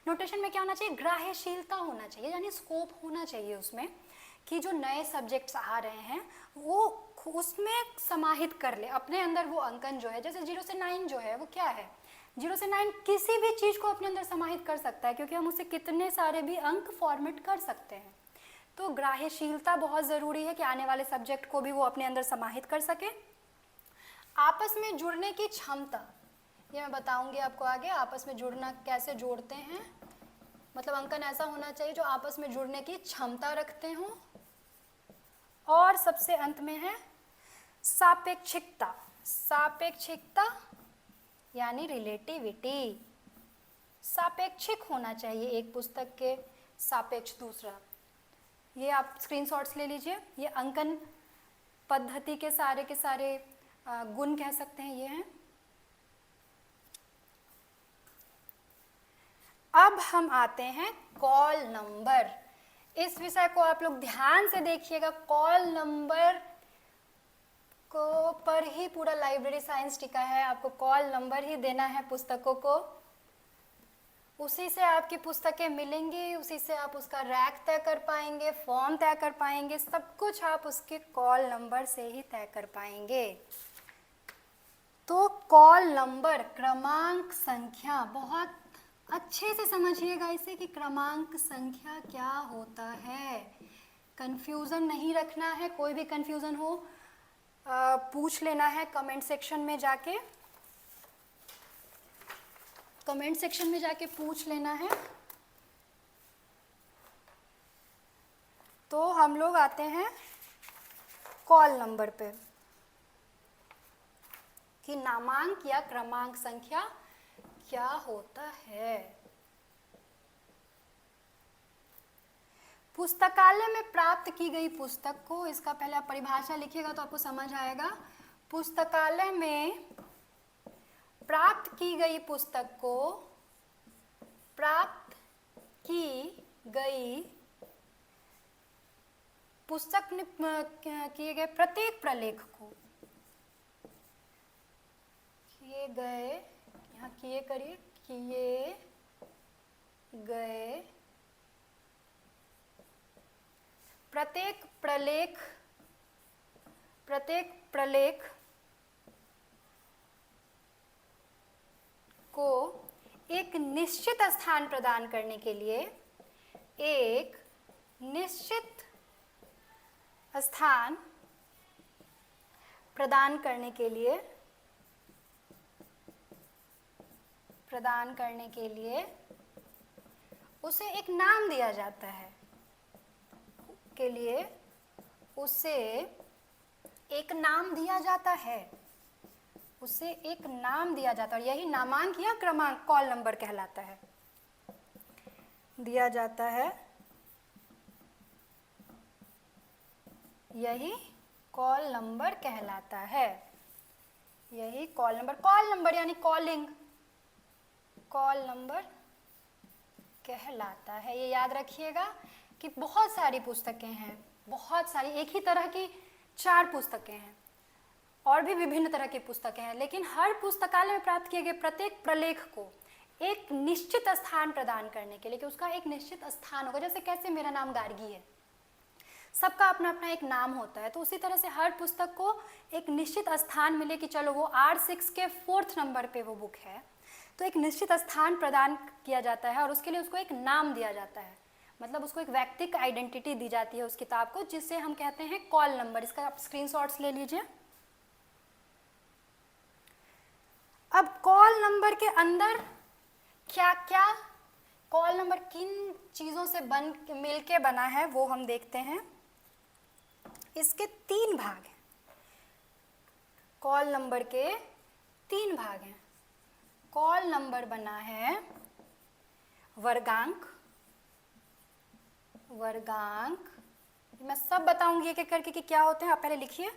नोटेशन में क्या होना चाहिए, ग्राह्यशीलता होना चाहिए, यानी स्कोप होना चाहिए उसमें, कि जो नए सब्जेक्ट्स आ रहे हैं वो उसमें समाहित कर ले अपने अंदर वो अंकन जो है। जैसे 0 से 9 जो है वो क्या है, 0 से 9 किसी भी चीज़ को अपने अंदर समाहित कर सकता है, क्योंकि हम उसे कितने सारे भी अंक फॉर्मेट कर सकते हैं। तो ग्राह्यशीलता बहुत ज़रूरी है कि आने वाले सब्जेक्ट को भी वो अपने अंदर समाहित कर सके। आपस में जुड़ने की क्षमता, ये मैं बताऊंगी आपको आगे, आपस में जुड़ना कैसे जोड़ते हैं, मतलब अंकन ऐसा होना चाहिए जो आपस में जुड़ने की क्षमता रखते हों। और सबसे अंत में है सापेक्षिकता। सापेक्षिकता यानी रिलेटिविटी, सापेक्षिक होना चाहिए एक पुस्तक के सापेक्ष दूसरा। ये आप स्क्रीनशॉट्स ले लीजिए, ये अंकन पद्धति के सारे गुण कह सकते हैं, ये हैं। अब हम आते हैं कॉल नंबर। इस विषय को आप लोग ध्यान से देखिएगा, कॉल नंबर को पर ही पूरा लाइब्रेरी साइंस टिका है, आपको कॉल नंबर ही देना है पुस्तकों को, उसी से आपकी पुस्तकें मिलेंगी, उसी से आप उसका रैक तय कर पाएंगे, फॉर्म तय कर पाएंगे, सब कुछ आप उसके कॉल नंबर से ही तय कर पाएंगे। तो कॉल नंबर, क्रमांक संख्या, बहुत अच्छे से समझिएगा इसे कि क्रमांक संख्या क्या होता है, कंफ्यूजन नहीं रखना है, कोई भी कंफ्यूजन हो पूछ लेना है कमेंट सेक्शन में जाके, कमेंट सेक्शन में जाके पूछ लेना है। तो हम लोग आते हैं कॉल नंबर पे, कि नामांक या क्रमांक संख्या क्या होता है। पुस्तकालय में प्राप्त की गई पुस्तक को, इसका पहले आप परिभाषा लिखिएगा तो आपको समझ आएगा। पुस्तकालय में प्राप्त की गई पुस्तक को, प्राप्त की गई पुस्तक में किए गए प्रत्येक प्रलेख को, किए गए, यहाँ किए करिए, किए गए प्रत्येक प्रलेख को एक निश्चित स्थान प्रदान करने के लिए, एक निश्चित स्थान प्रदान करने के लिए प्रदान करने के लिए उसे एक नाम दिया जाता है, के लिए उसे एक नाम दिया जाता है, उसे एक नाम दिया जाता है, और यही नामांक या क्रमांक कॉल नंबर कहलाता है, दिया जाता है, यही कॉल नंबर कहलाता है, यही कॉल नंबर यानी कॉलिंग, कॉल नंबर कहलाता है। ये याद रखिएगा कि बहुत सारी पुस्तकें हैं, बहुत सारी, एक ही तरह की 4 पुस्तकें हैं और भी विभिन्न तरह की पुस्तकें हैं, लेकिन हर पुस्तकालय में प्राप्त किए गए प्रत्येक प्रलेख को एक निश्चित स्थान प्रदान करने के लिए, कि उसका एक निश्चित स्थान होगा। जैसे कैसे मेरा नाम गार्गी है, सबका अपना अपना एक नाम होता है, तो उसी तरह से हर पुस्तक को एक निश्चित स्थान मिले कि चलो वो R6 के 4th नंबर पे वो बुक है, तो एक निश्चित स्थान प्रदान किया जाता है और उसके लिए उसको एक नाम दिया जाता है, मतलब उसको एक व्यक्तिक आइडेंटिटी दी जाती है उस किताब को, जिससे हम कहते हैं कॉल नंबर। इसका आप स्क्रीनशॉट्स ले लीजिए। अब कॉल नंबर के अंदर क्या क्या, कॉल नंबर किन चीज़ों से मिलके बना है वो हम देखते हैं। इसके 3 भाग हैं, कॉल नंबर के 3 भाग हैं। कॉल नंबर बना है वर्गांक, मैं सब बताऊंगी एक एक करके कि क्या होते हैं, आप पहले लिखिए।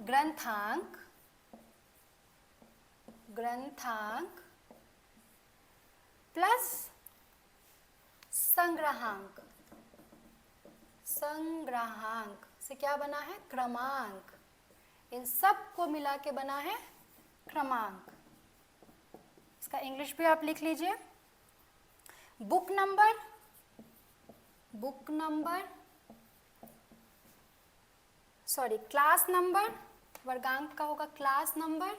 ग्रंथांक प्लस संग्रहांक से क्या बना है, क्रमांक। इन सब को मिला के बना है क्रमांक। इसका इंग्लिश भी आप लिख लीजिए। Book number sorry class number, वर्गांक का होगा class number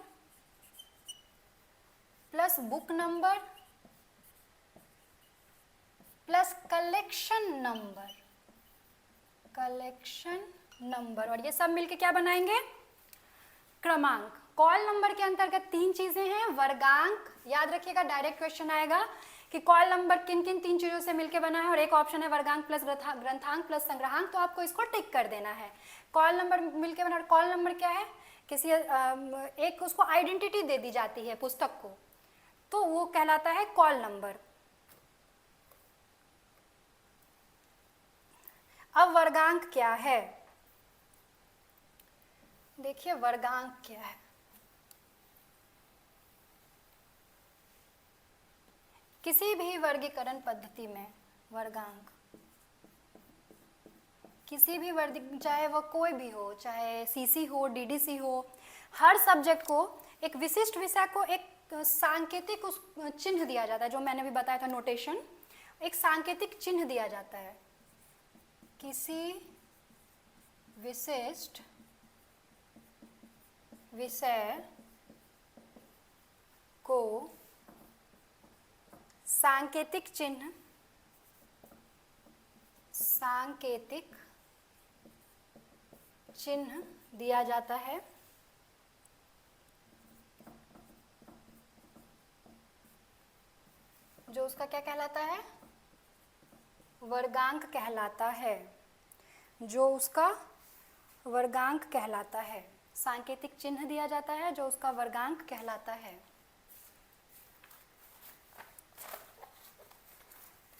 plus book number plus collection number, और ये सब मिलके क्या बनाएंगे, क्रमांक। कॉल नंबर के अंतर्गत 3 चीजें हैं। वर्गांक, याद रखिएगा डायरेक्ट क्वेश्चन आएगा कि कॉल नंबर किन किन 3 चीजों से मिलके बना है, और एक ऑप्शन है वर्गांक प्लस ग्रंथांक प्लस संग्रहांक, तो आपको इसको टिक कर देना है। कॉल नंबर मिलके बना, और कॉल नंबर क्या है, किसी एक उसको आइडेंटिटी दे दी जाती है पुस्तक को, तो वो कहलाता है कॉल नंबर। अब वर्गांक क्या है, देखिए वर्गांक क्या है। किसी भी वर्गीकरण पद्धति में वर्गांक, किसी भी वर्ग, चाहे वह कोई भी हो, चाहे सीसी हो, डीडीसी हो, हर सब्जेक्ट को एक विशिष्ट विषय को एक सांकेतिक उस चिन्ह दिया जाता है, जो मैंने भी बताया था नोटेशन, एक सांकेतिक चिन्ह दिया जाता है। किसी विशिष्ट विषय को सांकेतिक चिन्ह दिया जाता है, जो उसका क्या कहलाता है, वर्गांक कहलाता है, जो उसका वर्गांक कहलाता है। सांकेतिक चिन्ह दिया जाता है जो उसका वर्गांक कहलाता है।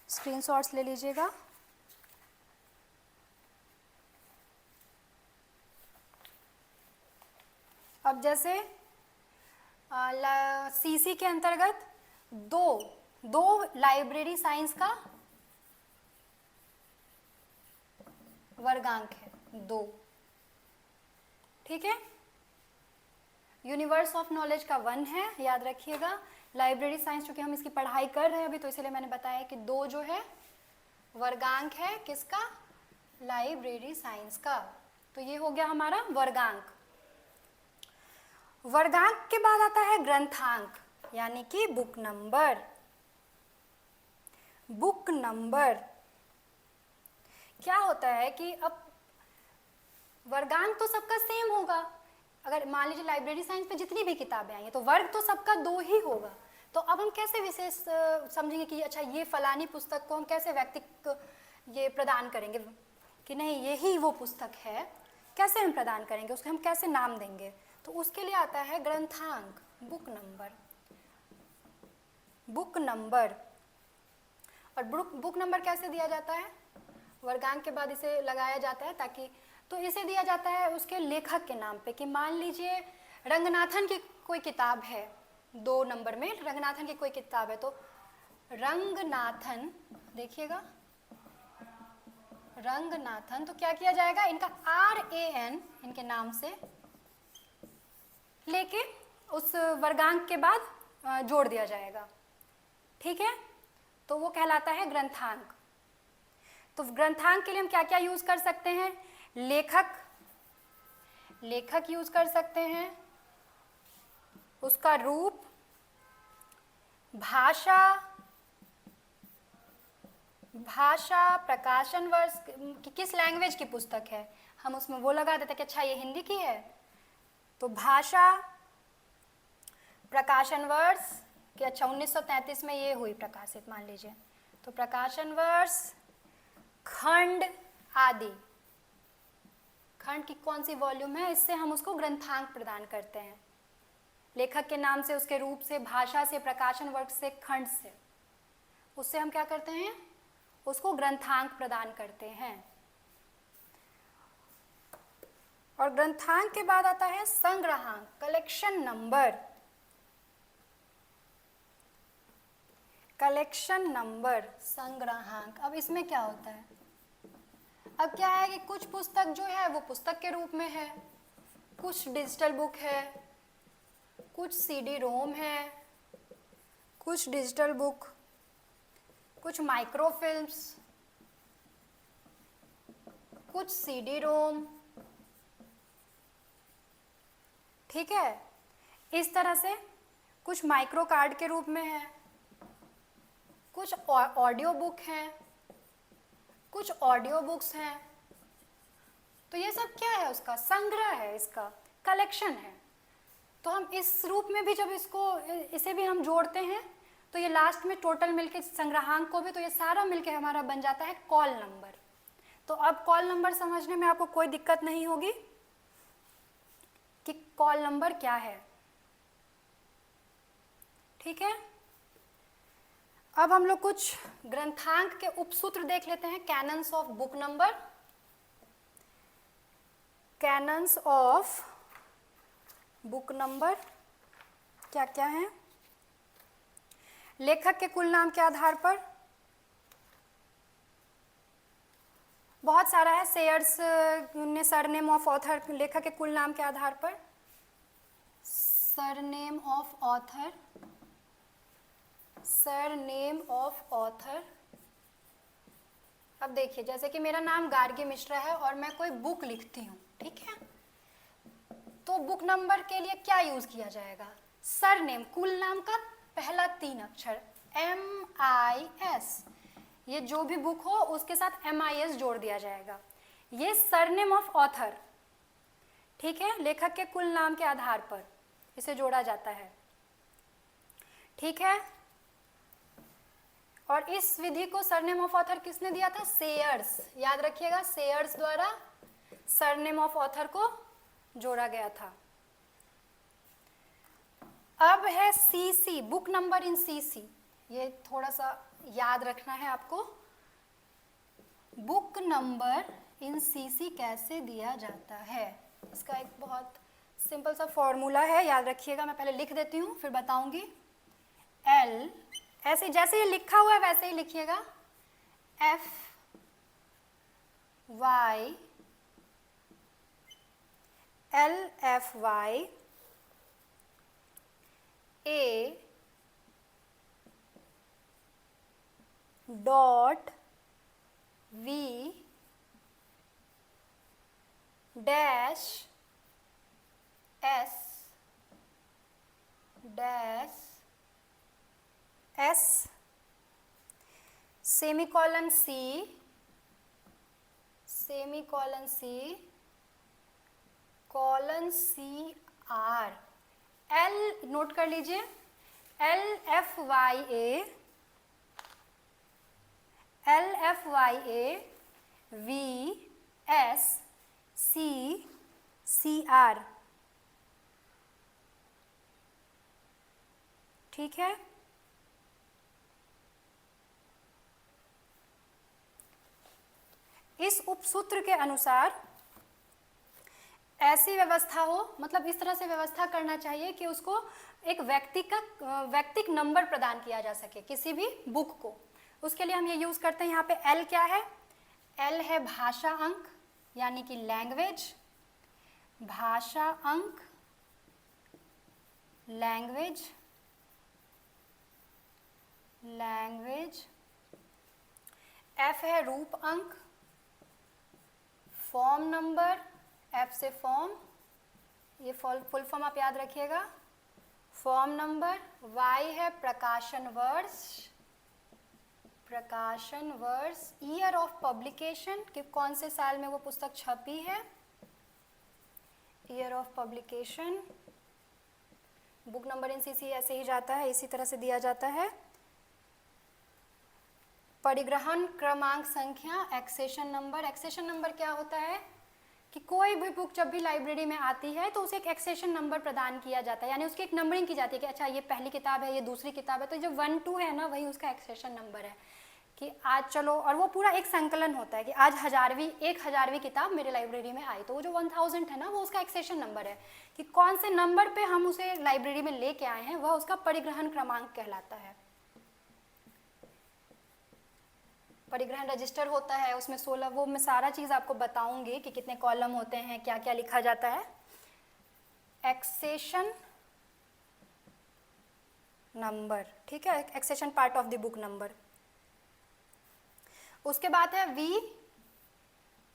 स्क्रीनशॉट्स ले लीजिएगा। अब जैसे सीसी के अंतर्गत दो लाइब्रेरी साइंस का वर्गांक है, 2, ठीक है। यूनिवर्स ऑफ नॉलेज का 1 है, याद रखिएगा। लाइब्रेरी साइंस, चूंकि हम इसकी पढ़ाई कर रहे हैं अभी, तो इसलिए मैंने बताया कि 2 जो है वर्गांक है किसका, लाइब्रेरी साइंस का। तो ये हो गया हमारा वर्गांक। वर्गांक के बाद आता है ग्रंथांक, यानी कि बुक नंबर क्या होता है कि अब वर्गांक तो सबका सेम होगा। अगर मान लीजिए लाइब्रेरी साइंस पे जितनी भी किताबें आई हैं तो वर्ग तो सबका 2 ही होगा, तो अब हम कैसे विशेष समझेंगे कि अच्छा ये फलानी पुस्तक को हम कैसे व्यक्ति को ये प्रदान करेंगे कि नहीं यही वो पुस्तक है, कैसे हम प्रदान करेंगे, उसको हम कैसे नाम देंगे? तो उसके लिए आता है ग्रंथांक, बुक नंबर। बुक नंबर, और बुक नंबर कैसे दिया जाता है? वर्गांक के बाद इसे लगाया जाता है ताकि, तो इसे दिया जाता है उसके लेखक के नाम पे कि मान लीजिए रंगनाथन की कोई किताब है, 2 नंबर में रंगनाथन की कोई किताब है, तो रंगनाथन, देखिएगा रंगनाथन, तो क्या किया जाएगा, इनका RAN इनके नाम से लेके उस वर्गांक के बाद जोड़ दिया जाएगा, ठीक है? तो वो कहलाता है ग्रंथांक। तो ग्रंथांक के लिए हम क्या क्या यूज कर सकते हैं? लेखक यूज कर सकते हैं, उसका रूप, भाषा, प्रकाशन वर्ष कि किस लैंग्वेज की पुस्तक है, हम उसमें वो लगा देते कि अच्छा ये हिंदी की है, तो भाषा, प्रकाशन वर्ष कि अच्छा 1933 में ये हुई प्रकाशित मान लीजिए, तो प्रकाशन वर्ष, खंड आदि, खंड की कौन सी वॉल्यूम है, इससे हम उसको ग्रंथांक प्रदान करते हैं। लेखक के नाम से, उसके रूप से, भाषा से, प्रकाशन वर्ष से, खंड से, उससे हम क्या करते हैं, उसको ग्रंथांक प्रदान करते हैं। और ग्रंथांक के बाद आता है संग्रहांक, कलेक्शन नंबर। कलेक्शन नंबर, संग्रहांक। अब इसमें क्या होता है, अब क्या है कि कुछ पुस्तक जो है वो पुस्तक के रूप में है, कुछ डिजिटल बुक है, कुछ CD रोम है, कुछ डिजिटल बुक, कुछ माइक्रोफिल्म्स, कुछ CD रोम, ठीक है? इस तरह से कुछ माइक्रो कार्ड के रूप में है, कुछ ऑडियो बुक हैं, कुछ ऑडियो बुक्स हैं। तो ये सब क्या है, उसका संग्रह है, इसका कलेक्शन है। तो हम इस रूप में भी जब इसे भी हम जोड़ते हैं तो ये लास्ट में टोटल मिलके संग्रहांक को भी, तो ये सारा मिलके हमारा बन जाता है कॉल नंबर। तो अब कॉल नंबर समझने में आपको कोई दिक्कत नहीं होगी कि कॉल नंबर क्या है, ठीक है? अब हम लोग कुछ ग्रंथांक के उपसूत्र देख लेते हैं, cannons of book number. Cannons of book number क्या क्या है? लेखक के कुल नाम के आधार पर, बहुत सारा है, सेयर्स ने सरनेम ऑफ ऑथर, लेखक के कुल नाम के आधार पर, surname of author, surname of author. अब देखिए जैसे कि मेरा नाम गार्गी मिश्रा है और मैं कोई बुक लिखती हूँ, ठीक है? तो बुक नंबर के लिए क्या यूज किया जाएगा? सरनेम, कुल नाम का पहला 3 अक्षर MIS, ये जो भी बुक हो उसके साथ MIS जोड़ दिया जाएगा, ये सरनेम ऑफ ऑथर, ठीक है? लेखक के कुल नाम के आधार पर इसे जोड़ा जाता है, ठीक है? और इस विधि को सरनेम ऑफ ऑथर किसने दिया था? सेयर्स, याद रखिएगा, सेयर्स द्वारा सरनेम ऑफ ऑथर को जोड़ा गया था। अब है CC, book number in CC, ये थोड़ा सा याद रखना है आपको। बुक नंबर इन CC कैसे दिया जाता है, इसका एक बहुत सिंपल सा फॉर्मूला है, याद रखिएगा। मैं पहले लिख देती हूँ फिर बताऊंगी। L, ऐसे जैसे ये लिखा हुआ है वैसे ही लिखिएगा, FY LFY A dot V dash S dash S semicolon C colon CR। L note कर लीजिए, LFYA VSCCR, ठीक है। इस उपसूत्र के अनुसार ऐसी व्यवस्था हो, मतलब इस तरह से व्यवस्था करना चाहिए कि उसको एक व्यक्तिक नंबर प्रदान किया जा सके किसी भी बुक को। उसके लिए हम ये यूज करते हैं, यहाँ पे L क्या है, L है भाषा अंक यानी कि लैंग्वेज, भाषा अंक, लैंग्वेज, F है रूप अंक, फॉर्म नंबर, F से फॉर्म, ये फुल फॉर्म आप याद रखिएगा, फॉर्म नंबर, Y है प्रकाशन वर्ष, ईयर ऑफ पब्लिकेशन कि कौन से साल में वो पुस्तक छपी है, year of publication, book number NCC ऐसे ही जाता है, इसी तरह से दिया जाता है। परिग्रहण क्रमांक संख्या, एक्सेशन नंबर क्या होता है कि कोई भी बुक जब भी लाइब्रेरी में आती है तो उसे एक एक्सेशन नंबर प्रदान किया जाता है, यानी उसकी एक नंबरिंग की जाती है कि अच्छा ये पहली किताब है, ये दूसरी किताब है, तो जो 1 2 है ना वही उसका एक्सेशन नंबर है कि आज चलो, और वो पूरा एक संकलन होता है कि आज 1000वीं किताब मेरे लाइब्रेरी में आई, तो वो जो 1000 है ना वो उसका एक्सेशन नंबर है कि कौन से नंबर पे हम उसे लाइब्रेरी में लेके आए हैं, वह उसका परिग्रहण क्रमांक कहलाता है। परिग्रहण रजिस्टर होता है, उसमें 16, वो मैं सारा चीज़ आपको बताऊंगी कि कितने कॉलम होते हैं, क्या क्या लिखा जाता है। एक्सेशन नंबर, ठीक है, accession part of the book number. उसके बाद है V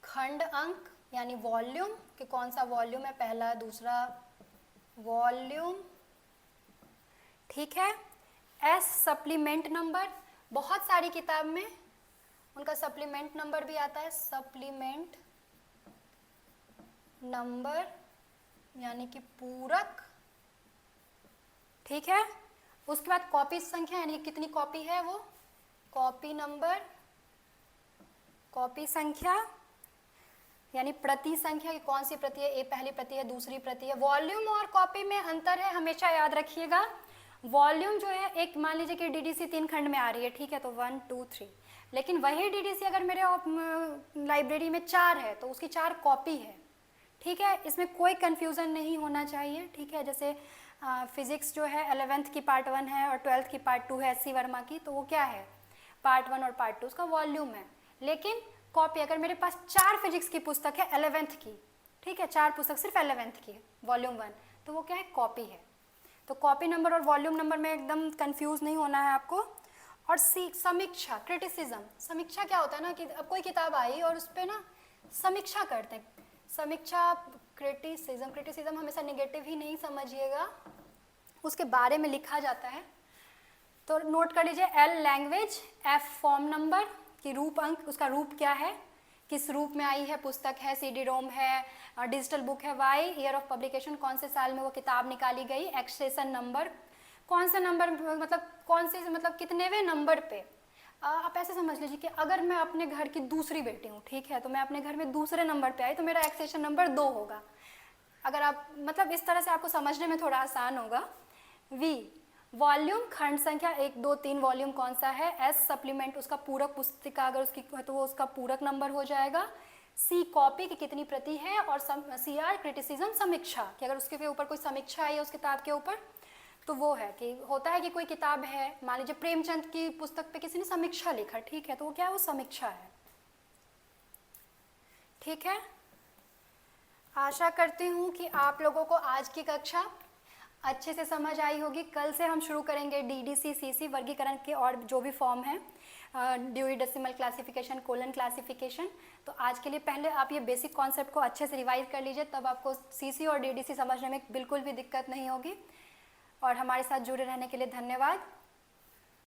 खंड अंक यानी वॉल्यूम कि कौन सा वॉल्यूम है, पहला दूसरा वॉल्यूम, ठीक है। S सप्लीमेंट नंबर, बहुत सारी किताब में उनका सप्लीमेंट नंबर भी आता है, सप्लीमेंट नंबर यानी कि पूरक, ठीक है। उसके बाद कॉपी संख्या यानी कितनी कॉपी है वो, कॉपी नंबर, कॉपी संख्या यानी प्रति संख्या कि कौन सी प्रति है, ए पहली प्रति है, दूसरी प्रति है। वॉल्यूम और कॉपी में अंतर है, हमेशा याद रखिएगा। वॉल्यूम जो है, एक मान लीजिए कि DDC 3 खंड में आ रही है, ठीक है, तो 1 2 3, लेकिन वही DDC अगर मेरे लाइब्रेरी में 4 है तो उसकी 4 कॉपी है, ठीक है। इसमें कोई कंफ्यूजन नहीं होना चाहिए, ठीक है। जैसे फिजिक्स जो है 11th की पार्ट 1 है और 12th की पार्ट 2 है SC वर्मा की, तो वो क्या है, पार्ट 1 और पार्ट 2 उसका वॉल्यूम है। लेकिन कॉपी, अगर मेरे पास 4 फिजिक्स की पुस्तक है 11th की, ठीक है, 4 पुस्तक सिर्फ 11th की वॉल्यूम 1, तो वो क्या है, कॉपी है। तो कॉपी नंबर और वॉल्यूम नंबर में एकदम कंफ्यूज नहीं होना है आपको। और समीक्षा, क्रिटिसिज्म, समीक्षा क्या होता है ना कि अब कोई किताब आई और उस पर ना समीक्षा करते हैं, समीक्षा, क्रिटिसिज्म हमेशा नेगेटिव ही नहीं समझिएगा, उसके बारे में लिखा जाता है। तो नोट कर लीजिए, L language, F form number कि रूप अंक, उसका रूप क्या है, किस रूप में आई है पुस्तक, है CD रोम है, डिजिटल बुक है। Y ईयर ऑफ पब्लिकेशन, कौन से साल में वो किताब निकाली गई। एक्सेशन नंबर, कौन से नंबर, मतलब कितनेवें नंबर पे। आप ऐसे समझ लीजिए कि अगर मैं अपने घर की दूसरी बेटी हूँ, ठीक है, तो मैं अपने घर में दूसरे नंबर पे आई तो मेरा एक्सेशन नंबर 2 होगा। अगर आप मतलब इस तरह से आपको समझने में थोड़ा आसान होगा। V वॉल्यूम, खंड संख्या 1 2 3 वॉल्यूम कौन सा है। S सप्लीमेंट, उसका पूरक पुस्तिका अगर उसकी है तो वो उसका पूरक नंबर हो जाएगा। C कॉपी की कितनी प्रति है। और CR क्रिटिसिज्म, समीक्षा कि अगर उसके ऊपर कोई समीक्षा आई है उस किताब के ऊपर, तो वो है कि होता है कि कोई किताब है, मान लीजिए प्रेमचंद की पुस्तक पे किसी ने समीक्षा लिखा, ठीक है, तो वो क्या है, वो समीक्षा है, ठीक है। आशा करती हूँ कि आप लोगों को आज की कक्षा अच्छे से समझ आई होगी। कल से हम शुरू करेंगे DDC CC वर्गीकरण के और जो भी फॉर्म है, Dewey decimal classification, colon classification. तो आज के लिए पहले आप ये बेसिक कॉन्सेप्ट को अच्छे से रिवाइज कर लीजिए, तब आपको CC और DDC समझने में बिल्कुल भी दिक्कत नहीं होगी। और हमारे साथ जुड़े रहने के लिए धन्यवाद।